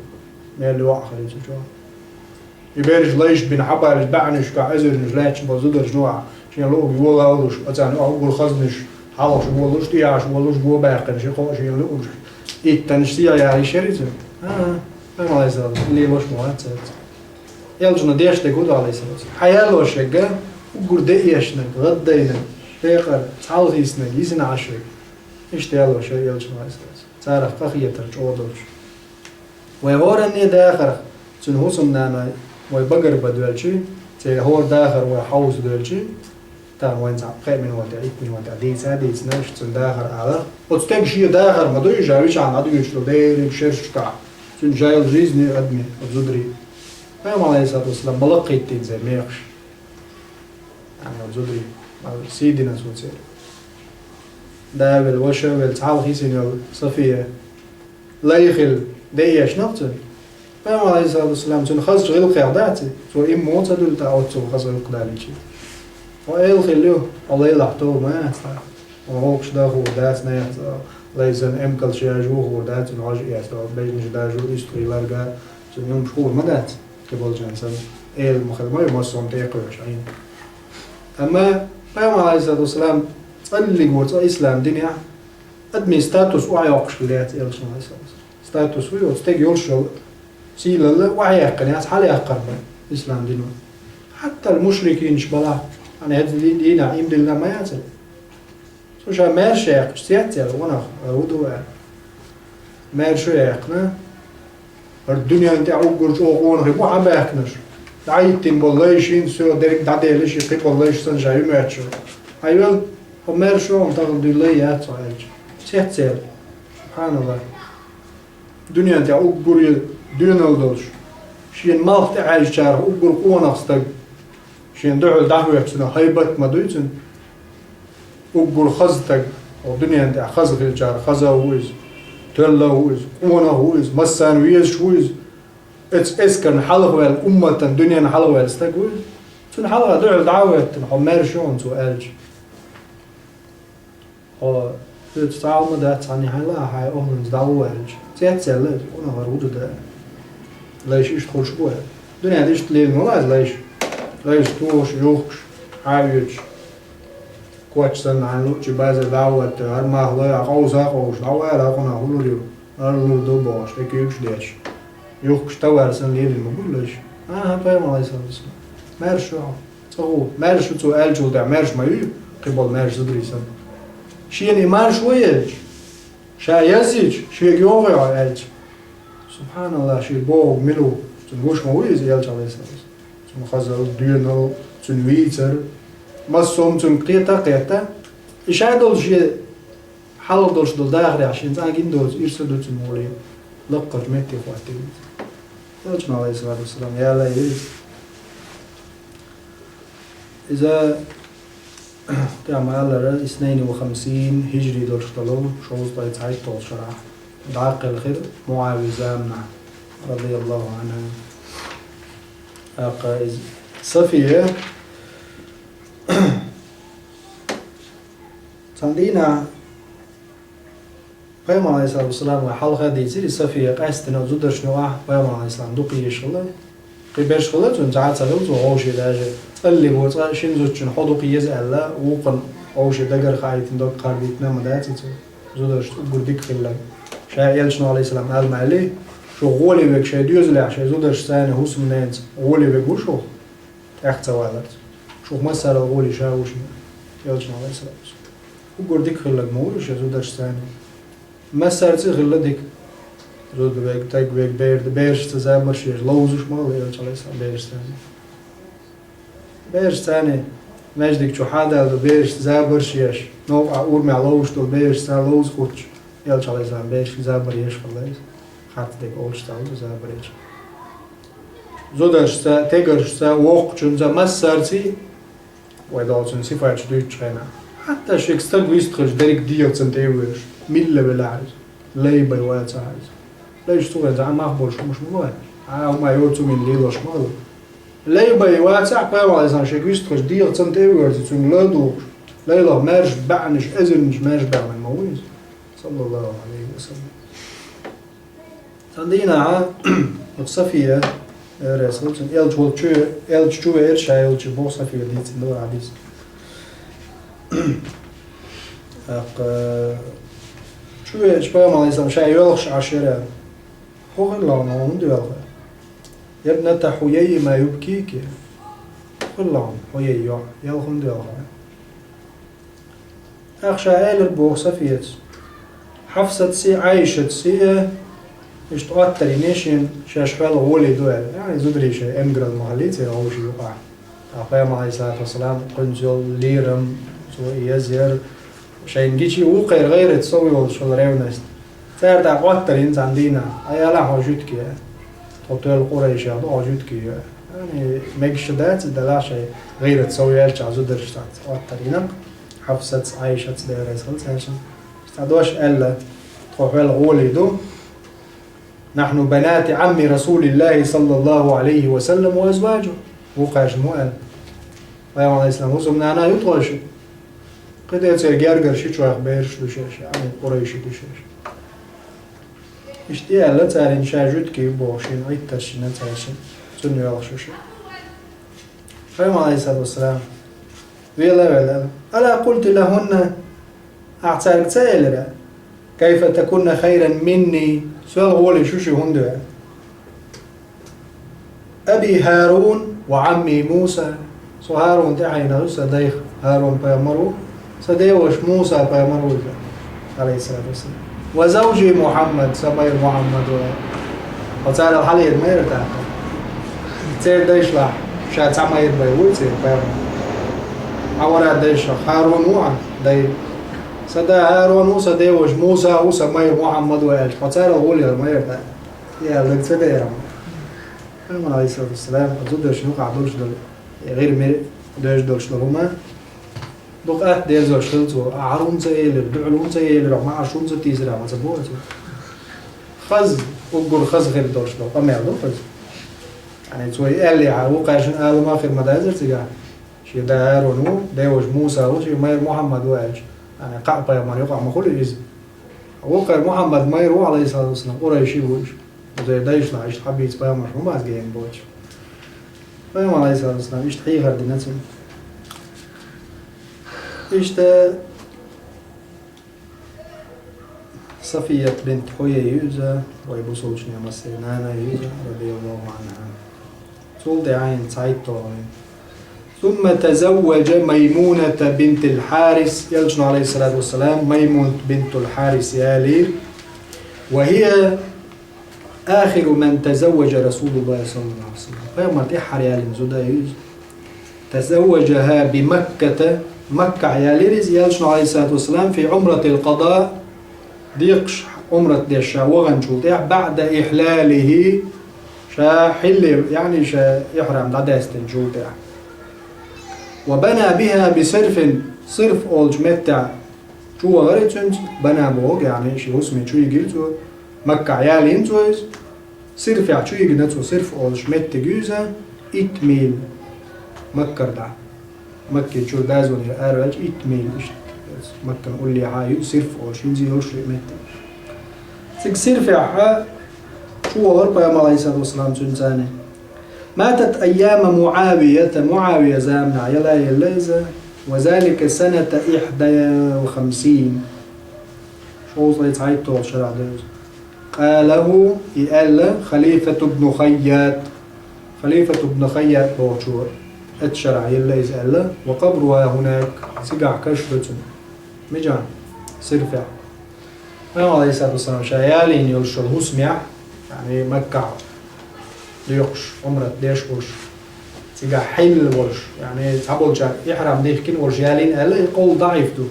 مال لو آخر يسجوا يبرج ليش بين حبر بعنش كعزر نجلاتش بزودر جوع شي لو بيقول هذوش أتاني أقول خزنش حاولش بقولوش تياش بقولوش بقول باقي شي قو شي لوش التنشية يا شريزة فهم عليه الصلاة اللي لوش موات يلجنا ديش تقول عليه الصلاة حيا لوش يقى وقول ديشنا غدينا فيقر تعاليسنا يسنا عشر إيش تيالوش يلجنا عليه الصلاة تعرف قخية ترجودوش ويغورني داخر تنهوسم نانا ويبقر بدولشي تيهور داخر ويحوز دولشي تان وين تعقي من ودعيت من ودعيت هذه ناش تنداخر على وتستيق شيء داخر ما دوي جاويش عن عدو يشلو داير بشرش كع تنجاي الجيزني أدمي الزدري فهم عليه الصلاة والسلام بلقيتين زي ميقش يعني الزدري سيدنا سوتير دابل وشاول تعال خيسين صفية لا يخل دايش نقتل فهم عليه الصلاة والسلام تنخزش غير القعداتي تو إمو تدل تعود تو خزر القدالي وإيل خليه الله يلحتو ما يصح وهوكش داخو داس نيح ليزن إمكال شياجوه ودات نعج ياسو بيجنش داجو إستري لارجا يوم شهور ما دات قبل جانسن إيل مخدمة يمصهم تيقوش عين أما بيوم عليه الصلاة والسلام تصلي قوت إسلام دنيا أدمي ستاتوس وعي وقش ليات إيل شنو ستاتوس ويو تستيق يولشو سيل الله وعي يقني حالي يقرب إسلام دينه حتى المشركين شبلا أنا هذا دينا يمدي لنا ما يعزل سوشا ماشي يقش سياتي وانا أودو ماشي يقنا الدنيا انت عقول شو قون غيبو عم يقنش عايتين بالليشين سو ديرك داديلش يقيب بالليش سنجاي ماتشو أيوة وماشي هم تاخد دلي ياتو عايش سياتي سبحان الله الدنيا انت عقول دون الدوش شين مالك تعيش شار عقول قون أخستق شين دعو دعوة بسنا هيبت ما دويتن عقول خزتق والدنيا انت خزغ الجار خزا هويز تلا هويز قونا هويز مسان ويز شويز اسكن حلوة الأمة الدنيا حلوة استقوي تون حلوة دعو دعوة حمار شون تو ألج أو تتعلم ده عني حلا هاي أهلن دعوة ألج تيات سلج وأنا غروج ده ليش يشتغل شوية الدنيا ديش تليل ملاز ليش توش يوخش عايش كوتش سن عن لوتش باز دعوة هر ما هلا عاوزة عاوز دعوة لا كنا هلوريو هلور دو باش تكيوش ديش يوخش توار سن ليل المقول ليش فاهم الله يسلمك مارشو تو مارشو تو ألجو ده مارش ما يو قبل مارش تدريسن شيء مارش ويج شا يزيج شيء يوغي ألج سبحان الله شيء بو ملو تنوش ما ويز يلج عليه السلام ثم خزر دينو تنويتر مصوم تن قيتا إيش هذا الشيء حلو دوش دول داخل عشان زاجين دوش يرسلوا تنولي لقط متي خواتي يلج عليه الصلاة والسلام يا لا يريد إذا تعمل 52 هجري دوش طلو شوز طيب عيد طول شرع دعاق الخير معاوية مع رضي الله عنها أقائز صفية تندينا قيم عليه الصلاة والسلام وحلقة دي زي صفية قاستنا وزودش نوع قيم عليه السلام دوقي يشغله قيبش خلت ونجعل سغلت وغوشي داجة تقلي بوطا شنزوتشن حضوقي يزعل لا وقن غوشي دقر خايتين دوق قاربيتنا مداتي زودش تقول ديك خلال شاء يلشنو عليه السلام قال معلي شو غولي بك شاء ديوزلع شاء زودش ثاني هوس منانت غولي بك وشو اخت سوالت شو مسار الغولي شاء وش يلشنو عليه السلام وقول ديك خلال مولي شاء زودش ثاني مسار تي خلال ديك زود بك تاك بك بيرد بيرش تزامر شيء لوزش مال يلش عليه السلام بيرش ثاني بيرش ثاني مجدك شو حدا بيرش تزامر شيء نوع أورمي على لوز تو بيرش ثاني لوز خوش يلش عليه السلام بيرش تزامر يش خلاص خاطر ديك أولش تاو تزامر يش زودش تا تيجرش تا وق جنزا مسارتي ويدالسن سيفايتش دوتش خينا حتى شيكستر ويستخش ديريك ديال سنتيوش ميل بلاعز لي بيوات عايز ليش تقول زعما ما أخبر شو مش مهم ما يوتو من ليلة شمال لي بيوات عقبال على زمان شيء ويستخش ديال سنتيوش تون لا دوش ليلة مارش بعنش أزرنش مارش بعمل مويز صلى الله عليه وسلم تندينا صفية رسول يلج شو إيرشا يلج بو صفية ديت نور عديس شو إيشبا ما ليس شيء يلخش عشرة هو الله نعم ديالها يا ابنة حيي ما يبكيك الله حيي يلخم ديالها أخشى آل البو صفية حفصة سي عايشة سي إيش تقطري نيشين شاشخال غولي دوال يعني زدري شيء أمجر المحليتي أو شيء يقع أقيم عليه الصلاة والسلام قنزل ليرم سوء يزير شيء نجيشي وقير غير تسوي والشغل ريونست تار دا قطرين زندينا أيالا حوجودك يا تطول قريش يا حوجودك يعني مجشدات دلا شيء غير تسوي يرجع زدرش تاعت قطرينا حفصة عايشة دير رسول عشان استعدوش ألا تروح الغولي دو نحن بنات عم رسول الله صلى الله عليه وسلم وأزواجه وقاش مؤل پیامبر علیه السلام وسم نه یوتوش قدرت سرگرگر شی چوخ بیرش دوشش یعنی قریشی دوشش İşte Allah terin şerjut ki bu şeyin ayet taşına taşın sünniye alışışı. Peygamber Aleyhisselatü Vesselam vela ala qultu lahunna a'tark ta'ala kayfa takunna khayran minni sual qoli şu hundu Abi Harun ve ammi Musa so Harun ta'ayna sadayh Harun peygamberu sadayh Musa peygamberu Aleyhisselatü Vesselam وزوجي محمد سمير محمد وصار الحالي المير تاعه تصير ديشلا شات سمير بيوت تصير بيرم أورا ديش هارون وعن دي سدا هارون وسدا وش موسى وسمير محمد وإيش وصار الحالي المير تاعه يا لك سدا يرم النبي عليه الصلاة والسلام أزود شنو قعدوش دول غير مير دوش دولهما بقى ديزو شلتو عارون زيل دعلون زيل ما عشون زتيز را ما زبوت خز وقول خز غير دوش لو ما يعرف خز يعني توي قال لي عاو قاشن قال ما في مدازر تجاه شي دار ونو ديوش موسى وشي مير محمد واج يعني قعبه يا مريق ما كل يز وقع محمد مير عليه الصلاه والسلام قريشي وش زي دايش لا عيش حبيت بقى مش ما جايين بوش ما عليه الصلاه والسلام ايش تحيه هذه الناس İşte صفية بنت حيي يوزا ويبو صوتشني مسينانا يوزا رضي الله عنها صولد عين سعيدتوين ثم تزوج ميمونة بنت الحارس يلجن عليه الصلاة والسلام ميمونة بنت الحارس يالير وهي آخر من تزوج رسول الله صلى الله عليه وسلم فيما تحر يالين زودا يوز تزوجها بمكة مكة ياليرز يلشن عليه الصلاة والسلام في عمرة القضاء ديقش عمرة ديشا وغن شولتيح بعد إحلاله شا حل يعني شا يحرم دادستن شولتيح وبنى بها بصرف صرف أولج متع شو غريتشنج بنى بوغ يعني شي اسمي شو يجيلتو مكة يالين تويز صرف يعني شو يجنتو صرف أولج متع جوزا 8 ميل مكة دا مكة شو لازم يقارج 8 ميل مكة نقول لي عايو صرف أو شيء زي هوش متر سك صرف يا شو غرب يا عليه الصلاة والسلام سنسانة ماتت أيام معاوية زامنا يلا يلازا وذلك سنة 51 شو صيت عيطول شرع دوز قاله يقال خليفة ابن خيات بوشور الشرع يلا يسأل وقبرها هناك سقع كشفة مجان سرفع عليه الصلاة والسلام شايالين يلشل هسمع يعني مكة ليقش عمرة ديش ورش سقع حل ورش يعني تعبول جاك يحرم ديكين ورش يالين قال يقول ضعيف دو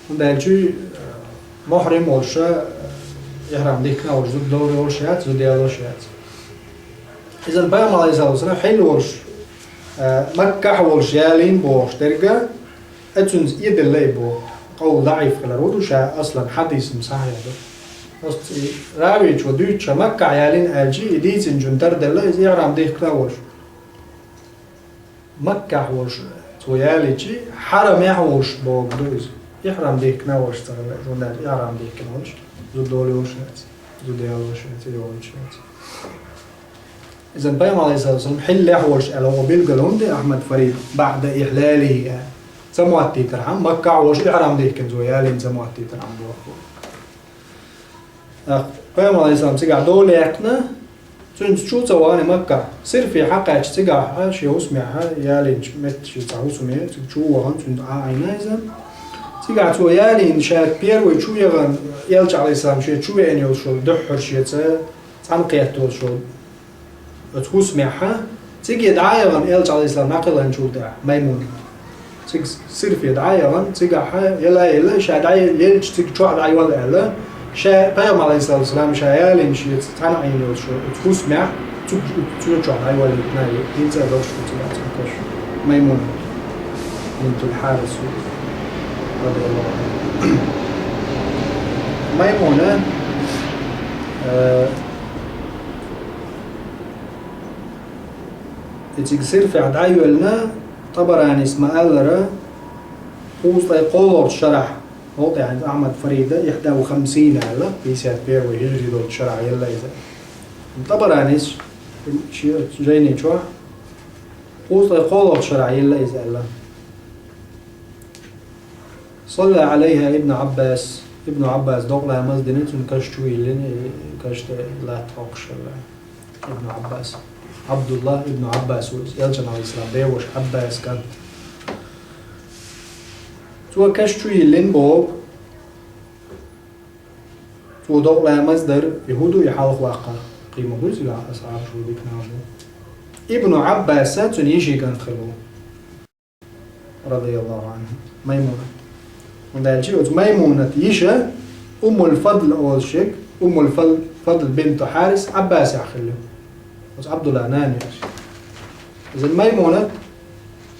وده شو محرم ورش يحرم ديكنا ورش زود دوري ورشات زود ديال ورشات إذا بيام عليه الصلاة والسلام حل ورش مكة ورش يالين بورش ترجع أتونز يد اللي بو قول ضعيف على رودو شا أصلا حديث مصحيح ده بس راوي شو دوتش مكة عيالين أجي يديزن جندر دلله يعرم ده كلاوش مكة ورش تويالي شي حرم يحوش بوجدوز يحرم ده كلاوش ترى جندر يعرم ده كلاوش زود دولي وشات زود ديال وشات يوشات إذا بيام عليه الصلاة والسلام حل يحوش على وبيل قالون ده أحمد فريد بعد إحلاله يعني سموات تيتر عم مكة وش إحرام ديك كنزو يالين سموات تيتر عم بوقو قيام عليه السلام سيقع دولة يكنا سنس شو سواني مكة سير في حقا سيقع شي اسمها يالين مت شي تعو سمي شو وهن سنس عينا إذا سيقع تو يالين شاك بير وشو يغن يلج عليه السلام شو يعني وشو دحر شي تنقيت وشو تخسمها سيقع دعايغن يلج عليه السلام ناقلن شو دع ميمون سير في دعاية تيجا يلا شا دعاية يلج تيجي شو دعاية ولا يلا شا بيام عليه الصلاة والسلام شا يالين شيء تانا عيني وشو تفوس معه تيجي شو دعاية ولا يتناي ينزل روش تيجي تكش ميمون بنت الحارس رضي الله عنها ميمونة تيجي سير في دعاية ولنا طبراني اسمه ألرا وصل قولور شرح وضع عند أحمد فريدة 51 على في سنة بير وهجري دول شرح يلا إذا طبراني جايني شو وصل قولور شرح يلا إذا الله صلى عليها ابن عباس دوغلا مزدنتون كشتوي لين كشت لا توقش ابن عباس عبد الله ابن عباس يلجن على الإسلام بيوش عباس كان تو كشتوي لين بوب تو دوغلا مصدر يهودو يحالق واقع قيمة بوز لا أصحاب شو ديك نابو ابن عباس تون يجي كان خلو رضي الله عنه ميمونة ودالشي ميمونة يشا أم الفضل أول شيء أم الفضل بنت حارس عباس يخلو عبد الله ناني إذا ميمونة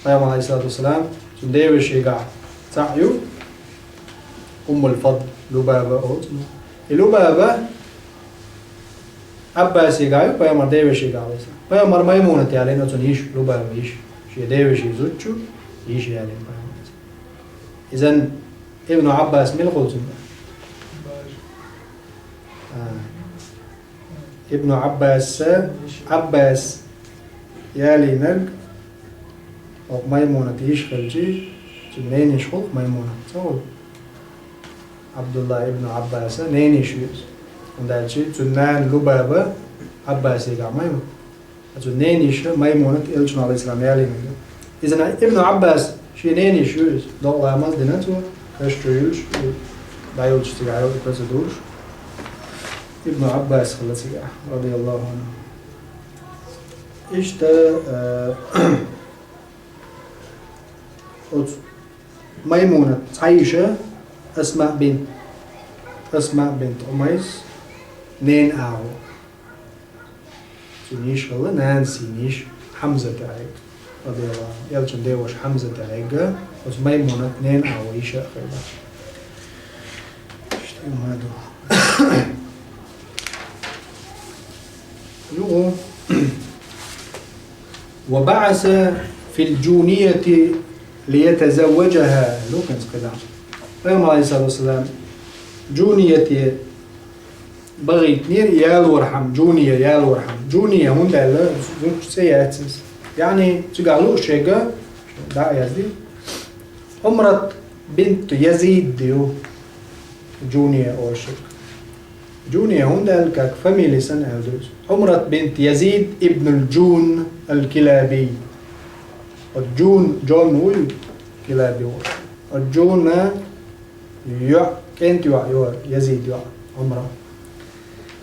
قيام عليه الصلاة والسلام تندير شيء قاعد تعيو أم الفضل لبابة أوت لبابة عباس يقاعد قيام عليه دير شيء قاعد قيام ميمونة يعني نتون يش لبابة يش شيء دير شيء زوجو يش يعني إذا ابن عباس من قلتم ابن عباس يالي نق أو ميمونة يشغل جي منين يشغل ميمونة تقول عبد الله ابن عباس نين يشوز وندال شيء تنان لبابة عباس يقع ميمونة تنين يش ميمونة إلشنا على الإسلام يالي نق إذا ابن عباس شيء نين يشوز دول عمل ديناتو كشتويلش دايلش تيعيو كذا ابن عباس خلصي رضي الله عنه إيش ميمونة عايشة أسماء بنت أميس نين أعو تنيش والله نانسي نيش حمزة تعيق رضي الله عنه يلجن ديوش حمزة تعيق ميمونة نين أعو إيشا خيبا اشتريهم هادو يقول وبعث في الجونية ليتزوجها لو كانت قدام فيوم عليه الصلاة والسلام جونية بغي تنير يال ورحم جونية يال ورحم جونية هون ده زوج سياتس يعني تقالوا شيء دا يزدي عمرت بنت يزيد ديو جونية أو شيء جونية هون ده كاك فاميلي سنة هالدوز عمرت بنت يزيد ابن الجون الكلابي الجون جون ويل كلابي الجون يع كنت يع يزيد يع عمره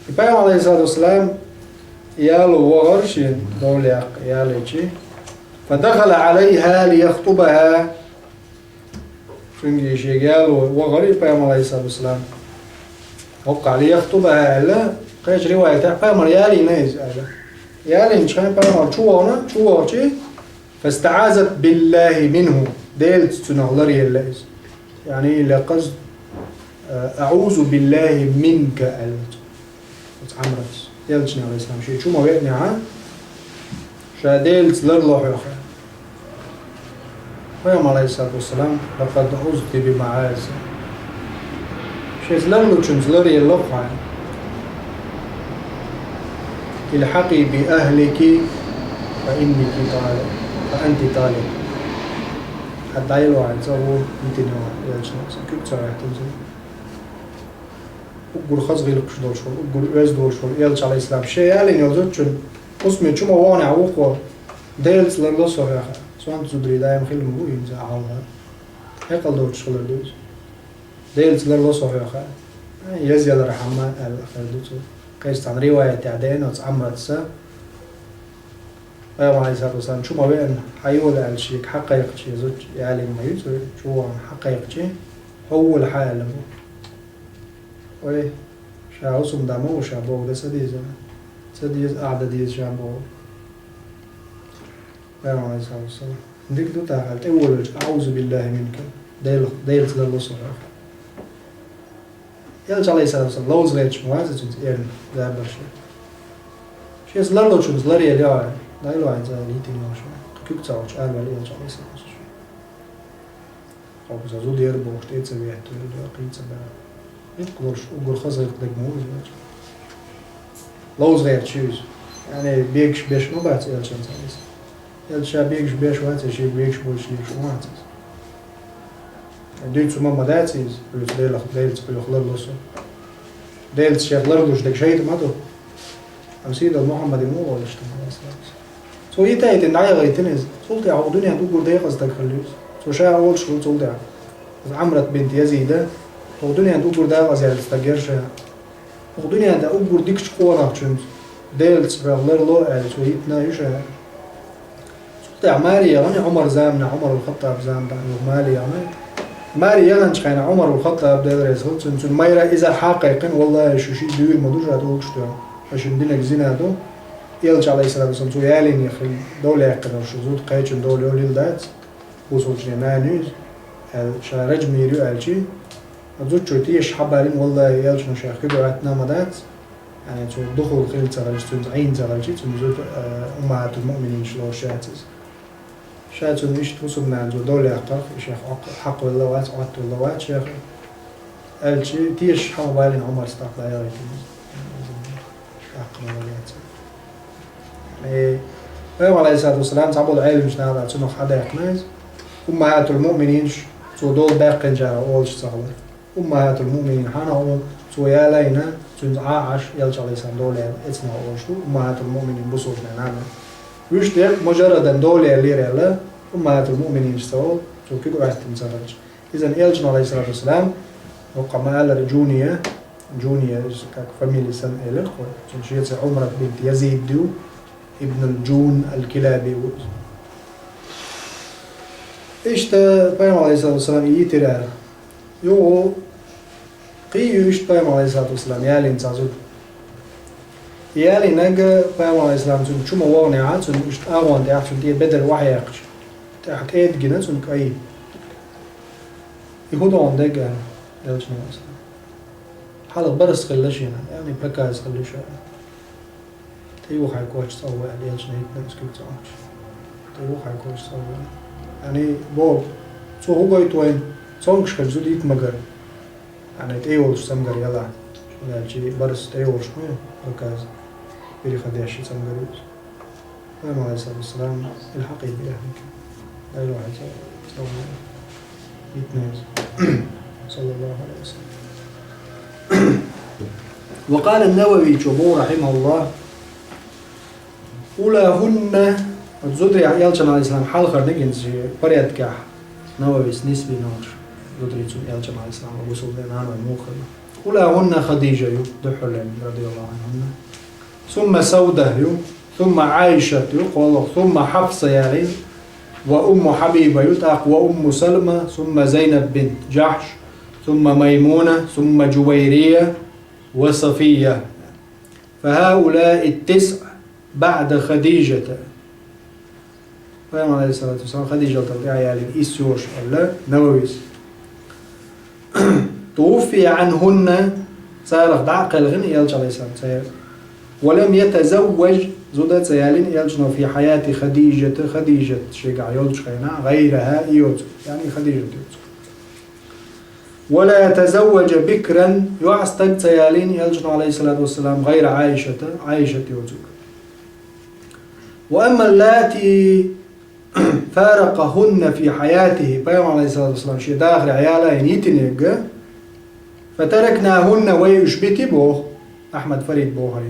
النبي عليه الصلاة والسلام يالو وغرشين دولي ياليشي فدخل عليها ليخطبها فنجي شيء يالو وغري النبي عليه الصلاة والسلام وقع ليخطبها إلا قيش رواية النبي يالي نيز يالي نشان النبي شو شو فاستعاذت بالله منه ديلت تنغلري الليز يعني لقصد أعوذ بالله منك ألت عمرت يلجني على الإسلام شيء شو ما بيعني عن شاديلت لرلوح يا أخي ويوم عليه الصلاة والسلام لقد عزت بمعاذ شيء لرلو تشمز لري اللوحة الحقي بأهلك فأنت طالب حتى يلو عن سووا يمكن يلجني كيف تسوي تنزل أقول خزغي لكش دول شغل أقول إيش دول شغل يلش على الإسلام شيء يعني يلزوجن اسمه شو ما وانا عوقه ديلز للصور يا أخي سواء تزدري دايم خيل مبوي ينزع عالها هيقل دول شغل دوز ديلز للصور يا أخي يزيل رحمة الخيردوس قيس عن رواية تعدين وتعمرت سا أيوة عليه الصلاة والسلام شو ما بين حيول على الشيك حقا يقشي زوج يعني ما يزوج شو حقا يقشي هو الحال وي شاوسم دمو وشابو ده سديز أعداد ديز شابو أيوة عليه الصلاة والسلام ديك دو تعالت أول أعوذ بالله منك ديل تلالو صراحة يلج عليه الصلاة والسلام لوز ليتش موازة تنز إيرن ذا برشي شيس لالو تنز لاري اليوم لا يلو عن زاليتين وشو Kijk zou het aan wel eens al is. Ook zo die er boog steeds weer te doen, iets bij. Ik word gezegd dat ik moe is. Los rijdt juist. En beeks best nog wat heel chance is. Heel chance beeks best wat is je beeks moet je wat is. En dit zo maar dat is. Dus deel speel los. Deel zeg los dat je het maar doet. En zie dat Mohammed in oorlog is. Zo je tijd in daar het is. Zo te houden en doen goed als dat geloof. Zo zij ook zo zo daar. Dus Amrat bint Yazid. Houden en doen goed als hij het geeft. Houden en dat ook goed dik scoren chums. Deel speel lo en zo het nou is. Zo Maria en Omar زمان Omar al-Khattab زمان Maria. Maria en schijne Omar al-Khattab dat is goed. Zo Maria is er حقيقة والله شو شيء دوي ما دوش هذا وقته. عشان دينك زيناتو يلج على السلام سنتو يالين يا أخي دولة يقدر شو زود قايتشن دولة وليل دات وصل جنا نيوز شارج ميريو ألشي زود شو تيش حبالين والله يلج مش يأخذوا عتنا مدات يعني شو دخول خيل ترى جت عين ترى جت زود أمهات المؤمنين شلون شاتز شاتز مش توصلنا زود دولة يقدر شيخ حق والله وات عت والله وات شيخ ألشي تيش حبالين عمر استقبل يا ريت يعني عليه الصلاة والسلام تعبوا العلم مش نعرف شنو حدا يقناز أمهات المؤمنين شو دول باقي جرا أول شيء صغير أمهات المؤمنين حنا هم شو يالينا شو عاش يلش عليه السلام دول اسمه أول شو أمهات المؤمنين بصوتنا نعم يشتغل مجرد أن دول اللي رألا أمهات المؤمنين شو كيف قاعد تنسرج إذا يلش عليه الصلاة والسلام وقام على جونيا كاك فاميلي سن إلك وشيء عمرة بنت يزيد دو ابن الجون الكلابي إيش تا بيام عليه الصلاة والسلام يترى يو قيو إيش بيام عليه الصلاة والسلام يالي نتعزود يالي نجا بيام عليه الصلاة والسلام شو موانع عاد سن إيش أوان ده عشان دي بدل وحي يقش تحت إيد جنا سن كأي يهودون ده جا يلش ناس حالا برس خلشينا يعني بكاز خلشة تيوه حيكوش سوى عليه عشان يتنقص كل تعاش تيوه حيكوش سوى يعني بو سو هو قايت وين صانكش خلزود يتمجر يعني تيوه سمجر يلا شو شيء برس تيوه شو بكاز يري خديش سمجر يوز ما عليه الصلاة والسلام الحقيقة يعني لا يروح سوى يتنقص صلى الله عليه وسلم. وقال النووي جمهور رحمه الله أولاهن الزدري يالشان عليه السلام حال خرنجنز بريد كح نووي نسبي نور زدري يالشان عليه السلام أبو سلطان عام الموخر أولاهن خديجة دحلن رضي الله عنهن ثم سودة ثم عائشة يقول ثم حفصة يعني وأم حبيبة يتاق وأم سلمة ثم زينب بنت جحش ثم ميمونة ثم جويرية وصفية فهؤلاء التسع بعد خديجة فهم عليه الصلاة والسلام خديجة تطيع يعني إيسيوش ألا نوويس توفي عنهن سيارة دعق الغني يلج عليه الصلاة والسلام ولم يتزوج زودت سيالين يلجنا في حياة خديجة شيقع يلج خينا غيرها يوت يعني خديجة يوت ولا يتزوج بكرا يعستد سيالين يلجن عليه الصلاة والسلام غير عائشة يوزك وأما اللاتي فارقهن في حياته بيام عليه الصلاة والسلام شيء داخل عيالين يتنق فتركناهن ويشبتي بوه أحمد فريد بوه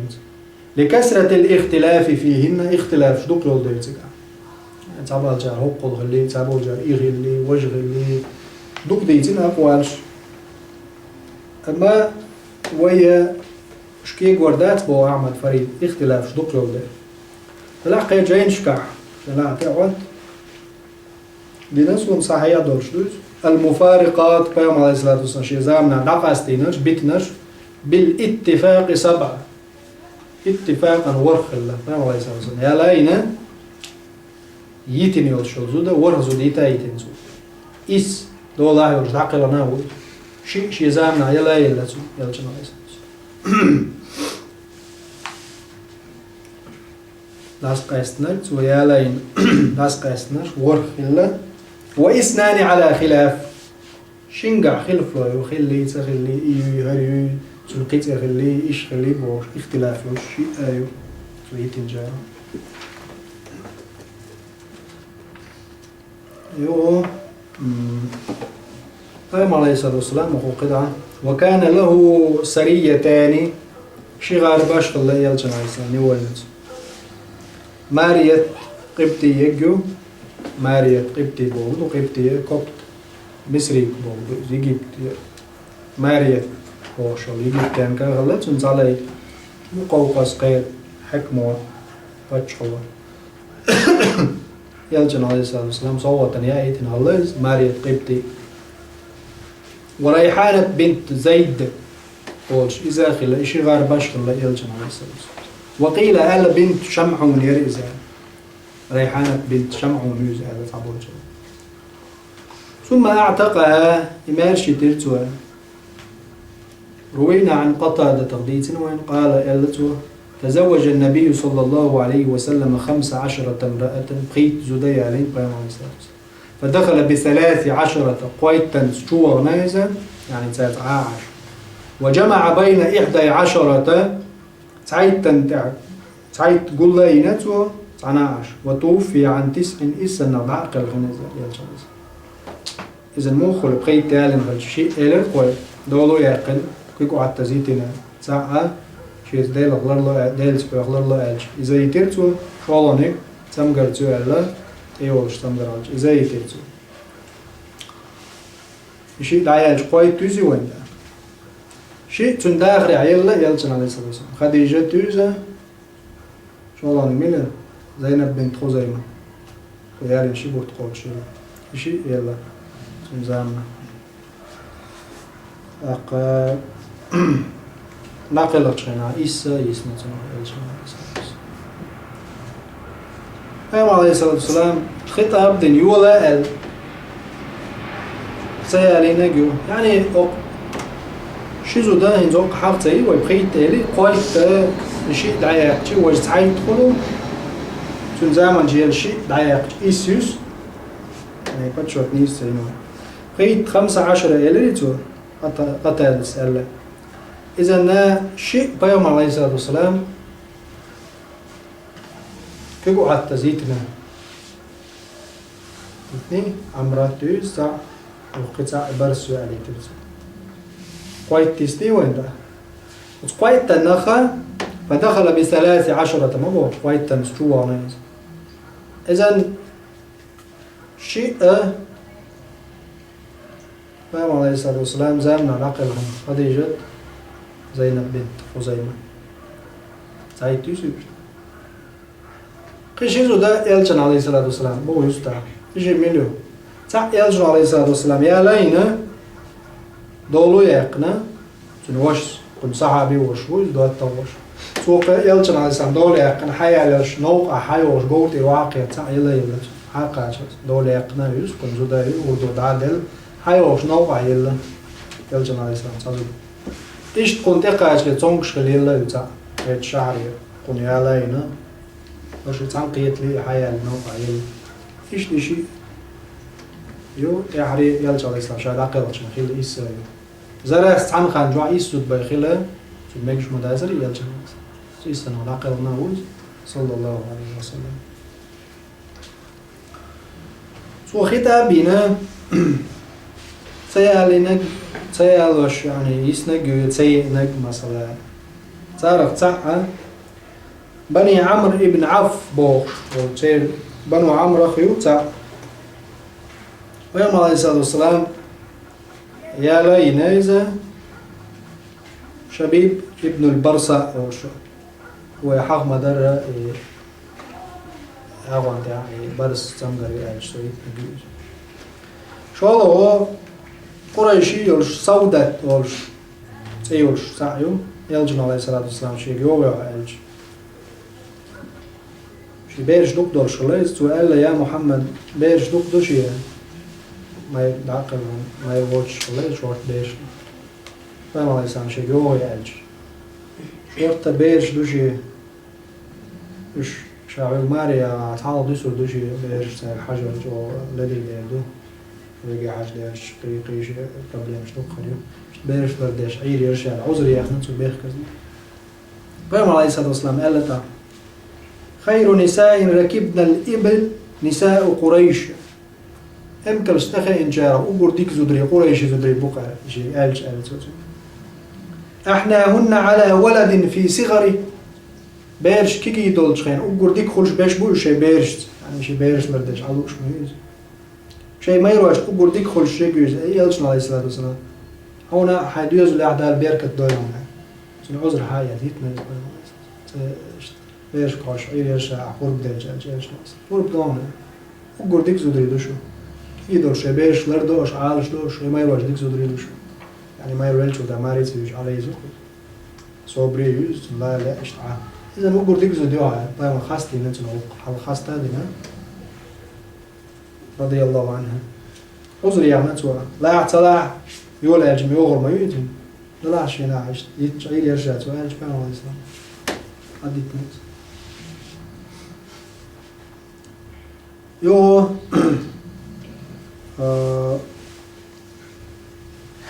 لكسرة الاختلاف فيهن اختلاف شدوك يولد يتسقع تعبال جار هقل غلي تعبال جار إغلي وجغلي دوك ديتين أقوالش أما ويا شكيك وردات بو أحمد فريد اختلاف شدوك يولد فلاقي جاين شكح لا تعود بنسوم صحيح دورشدوز المفارقات بيوم عليه الصلاة والسلام شيء زامنا نقاستينش بيتنش بالاتفاق 7 اتفاقا ورخ الله بيوم عليه الصلاة والسلام يا لاينا يتني يوشو زودا ورزو ديتا يتنزو إس دو الله يرجع عقلنا هو شيء زامنا يا لا يلا زو يلا عليه الصلاة والسلام لاس قاستنر ويالين لاس قاستنر ورخ إلا وإثنان على خلاف شنقع خلف له يخلي تخلي إيو هريو سلقيت يخلي إيش خلي بوش اختلاف له شيء أيو سويتين جاء يو قام عليه الصلاة والسلام وقدعة وكان له سريتان شغار باش الله يلجن عيسى نولد مارية قبطي يجو مارية قبطي بولد وقبطي قبط مصري بولد يجيبت مارية وشل يجيبت كان كغلط ونزالي مقوقس قير حكمه بتشوا يلجن عليه الصلاة والسلام صوتا يأتينا الله مارية قبطي وريحانة بنت زيد قولش إذا خلا إشي غار باش خلا يلجن عليه الصلاة والسلام وقيل ألا بنت شمعون يرئزا ريحانة بنت شمعون يوزا هذا تعبون جل ثم أعتقها إمارشي ترتوها روينا عن قتادة تغديت وين قال إلتوه تزوج النبي صلى الله عليه وسلم 15 امرأة بقيت زدي عليه قيام عليه الصلاة والسلام فدخل ب13 قويتا شوى نايزا يعني 19 وجمع بين 11 تعيت قلينته 12 وتوفي عن 9 إسنا بعقل غنزة يلجنز إذا موخل بقيت تالن غالشيء إلر قوي دولو يقل كيكو عطا زيتنا ساعة شيء ديل أغلر له ديل سبي أغلر له ألج إذا يترتو شوالونيك تمغرتو ألا ايولش تمغرالج إذا يترتو شيء دايالج قوي توزي وين دا شيء تنداخري عيلا يلجن عليه الصلاة والسلام خديجة توزا شوالوني ميلر زينب بنت خزيمة ويالي شي بورت قول شيء يلا تنزامنا ناقل شينا إيسا يسنة عليه الصلاة والسلام خطاب دين يولا ال سيالي نجو يعني شيزو ده هنزوق حافتي ويبخيت تالي قويت الشيء دعياقتي وجتعي تدخلوا تنزامن جيال الشيء دعياقتي إيسيوس يعني باتشوت نيس سينو بخيت 15 إليتو قتال سأله إذا شيء بيوم عليه الصلاة والسلام كيكو حتى زيتنا اثنين عمرات دوز ساعة وقطع برسو عليه تلسو قويت تستي وين ده قويت تنخا فدخل ب13 مبو قويت تنسجوا عنيز إذا شيء بيوم عليه الصلاة والسلام زامنا نقلهم خديجة زينب بنت خزيمة سعيد يوسف قشيزو ده يلجن عليه الصلاة والسلام بو يستع يجي مليو تاع يلجن عليه الصلاة والسلام يا لينا دولو يقنا تنوش كن صحابي وشوي دو التوش سوق يلجن عليه السلام دولو يقنا حيا لش نوق حيا وش قوتي واقع تاع يلا يلجن حقا دولو يقنا يوس كن زوداي ودو دادل حيا وش نوق يلا يلجن عليه السلام إيش تكون تقاش لتونكش خليلا يتاع يتشعري كن يا لينا باش تنقيت لي حياة النوع يل إيش دشي يو يعري يلجأ على الإسلام شايد عقلش مخيل إيس زرع استعان خان جوا إيس سود بخيله سود ماكش مدازر يلجأ إيس أنا عقل ناوز صلى الله عليه وسلم سو خطابنا سيالينك سيالوش يعني يسنق سيئنك مثلا تعرف تعا بني عمرو ابن عوف بوخ وتصير بنو عمرو أخيو تعا ويوم عليه الصلاة والسلام يا لينيزة شبيب ابن البرصة أو شو هو حق مدرة أغوان يعني برس تمغري يعني شوي شو هو قريشي يلش سودة يلش يلش سعيو يلجن عليه الصلاة والسلام شيء يوغي يلج شي بيرش دوك دور شليز وقال يا محمد بيرش دوك دوشي ما يدعقل ما يوغوش شليز شوات بيرش فهم عليه السلام شيء يوغي يلج شورتا بيرش دوشي شاعر ماريا تعال دي سود شيء بيرش حاجة جو لدي ليدو رجع حاجة قيش قبل مش نقخريو بيرش بردش عير يرش على عذر يا أخي نسو بيخ كذي فهم عليه الصلاة والسلام قال تا خير نساء ركبنا الإبل نساء قريش هم كالستخي إنجارة وبرديك زدري قريش زدري بقرة شيء ألش أحناهن على ولد في صغري بيرش كيكي دولش خين وبرديك خلش بيش بوش شيء بيرش يعني شيء بيرش مردش علوش ميز شيء ما يروش وبرديك خلش شيء بيرش ألش عليه الصلاة والسلام هنا حيدوز الأعداء بيركت دولهم سن عذر حاجة ديتنا بيرش قاش عير يرشا قرب درجة جيش ناس قرب دونه وبرديك زدري دوشو يدور شيء بيرش لردوش عالش دوش ما يروش ديك زدري دوشو يعني ما يروش وده ما ريتش عليه زخو صبري يوز لا اشتعال إذا نقول ديك زديوها طيب خاصتي نتنو حال خاصتها دينا رضي الله عنها عذر يعني نتوى لا اعتلاع يولا يجم يوغر ما يجم لا عشان عشت يتشعير يرجع توى يجب أنا عليه السلام عديت نت يو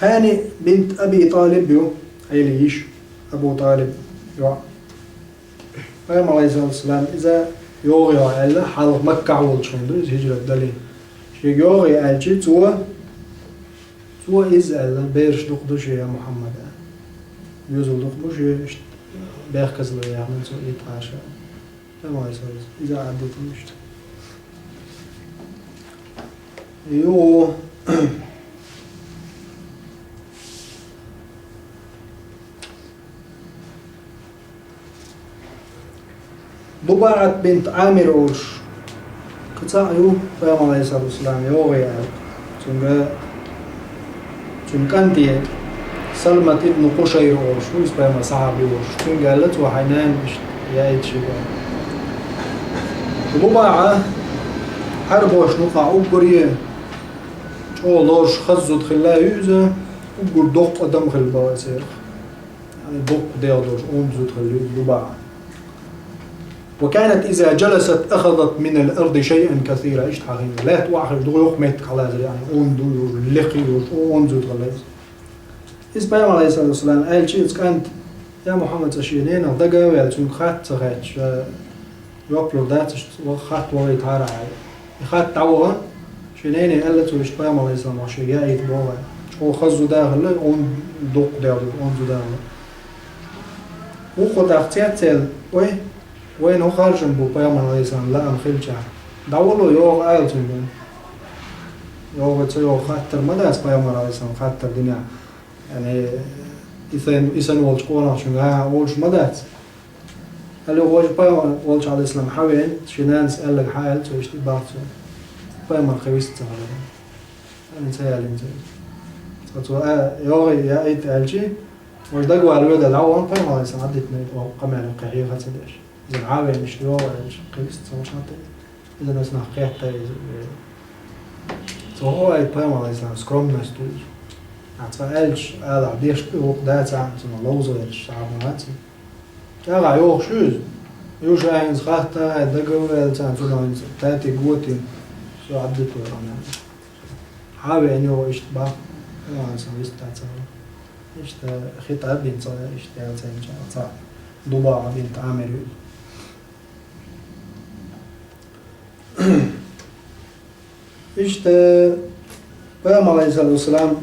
هاني بنت أبي طالب يو عيليش أبو طالب يو فهم عليه الصلاة والسلام إذا يوغي وعلا حال مكة عول شندو إذا هجرة دليل شيء يوغي عالجي توى إز ألا بيرش دقدوش يا محمد يوزل دقدوش بيخ كزل يا من سوء يتعاشى فهم عليه الصلاة والسلام إذا عدت مشت يو ضباعة بنت عامر أورش كتا يو فهم عليه الصلاة والسلام يوغي كانتي سلمة ابن قشير أورش ويس فهم صحابي أورش قالت وحنان يايد شبه ضباعة حربوش نقع أبقرية أولوش خزود خلا يوزا أبقر دق قدام خل بواسير يعني دق ديالوش أنزود خل ضباعة وكانت إذا جلست أخذت من الأرض شيئا كثيرا إيش تحقين لا توعخر دغيوق ميت خلاص يعني أندو لقي وأنزود خلاص إذ بيام عليه الصلاة والسلام قال شيء كانت يا محمد تشينين ودقا ويالتون خات تغيتش يوبلو داتش وخات وغيت هارا خات تعوغا شينين قالت ويش بيام عليه الصلاة والسلام جايت بوغا شو خزو داخل أون دوق داخل أنزو داخل وخد اختيار وين هو خارج من بيام عليه السلام لا أمخيل شعر داولو يوغ آلتون يوغ تسيوغ خاتر مداس بيام عليه السلام خاتر دنيا يعني إثن والش قونا شنها والش مدات قال له واش بيام والش عليه السلام حوين شنانس قال لك حال تويش تبعتو بيام الخويست تغلق أنا سيال إنسان فتو يوغ يا إيت ألجي واش دقوا على الولد العوان بيام عليه السلام عدت من قمع القحية خاتداش إذا عاوي مش يوغ الخويست سمشاتي إذا نسنا قيحتا هو بيام عليه السلام سكرومنس تويش أتفعلش على عديش بيوق داتا ثم لوزو الشعبات يلا يوق شوز يوش عين خاطة دقوا التان فلان تاتي قوتي شو عدت ورانا حاول إنه هو يشتبه ما سويت تاتا إيش خطأ بنت إيش تاتا ضباع بنت عامر إيش بيام عليه الصلاة والسلام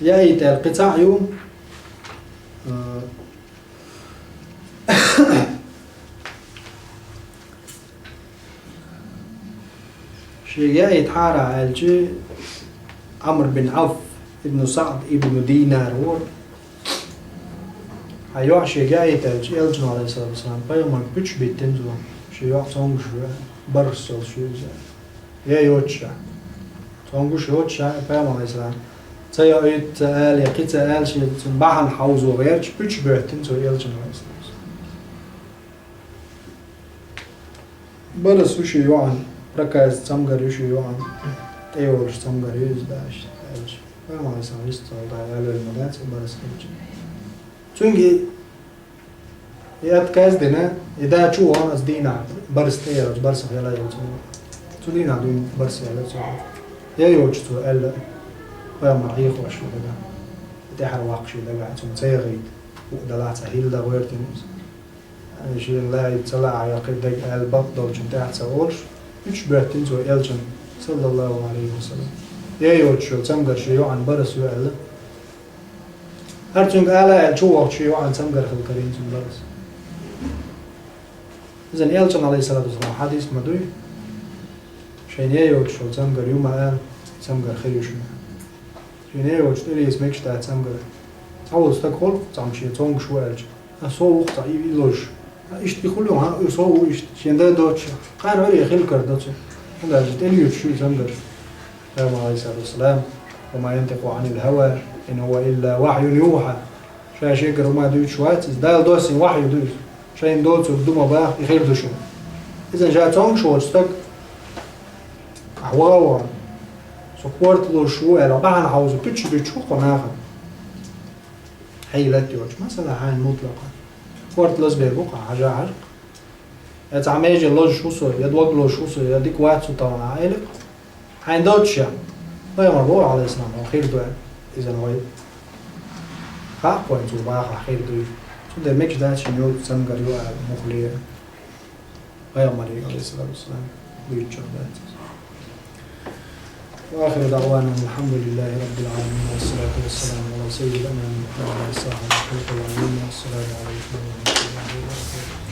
يأيت القطاع يوم شيء يأيت حارة عالجي عمرو بن عوف ابن سعد ابن دينار هو هيوع شيء يأيت عالجي يلجن عليه الصلاة والسلام بيوم بيتش بيتنزو شيء يوع تونغش برسل شيء يا يوتشا تونغش يوتشا بيوم عليه السلام تيأيت آل يقيت آل شيء تنبعن حوزو غيرش بيتش بيتنزو يلجن عليه الصلاة والسلام برس وشي يوعن ركاز تمغر وشي يوعن تيورش تمغر يزداش آلش بيوم عليه السلام يستطيع آل المدات برس كيلج تونجي يأتكاز دنا إذا شو أنا أصدينا برس تيار برس خيال يوم تدينا دون برس على سو يا يوجد سؤال ويا مريخ وشو ده تحر واقشي ده قاعد سيغيد ودلعت هيل ده ويرتنس شيء لا يطلع يقيد ده البط دول جنتاح سوورش مش بيرتنس ويلجن صلى الله عليه وسلم يا يوجد شو تمقر شيء عن برس ويلا هرتنك على شو وقت شيء عن تمقر في الكريم برس إذن يلجن عليه الصلاة والسلام حديث مدوي شين يوجد شو تمقر يوم قال تمقر خير شو شين يوجد إلي اسمك شتاع تمقر أول ستقول تمشي تونغ شو أرج أصو وقت يلوج إيش تقول له ها أصو إيش شين ده دوتش قال هري خير كردتش هذا جت إلي شو تمقر قال عليه الصلاة والسلام وما ينطق عن الهوى إن هو إلا وحي يوحى شيء يقرأ ما دوت شوات ده دوس وحي دوت شين دوت ودوما بقى يخير دشون إذا جاء تونغ شو استق أحوال سكورت لو شو على بعض حوز بتشو قناعة حيلات يوج مثلا حين مطلقة كورت لز بيبقى حاجة عرق يتعميج لوج شو سو يدوق لو شو سو يديك واحد سو طبعا عائلك حين دوتش يعني ما يمربوع على الإسلام وخير دوان إذا نوي حق وانتو باقى خير دوي شو ده ميكش ده شنو سمقر يو مخلية ما يمري عليه الصلاة والسلام بيتشر ذات وآخر دعوانا الحمد لله رب العالمين والصلاة والسلام على سيد الأنام محمد صلى الله عليه وسلم والسلام عليكم ورحمة الله وبركاته.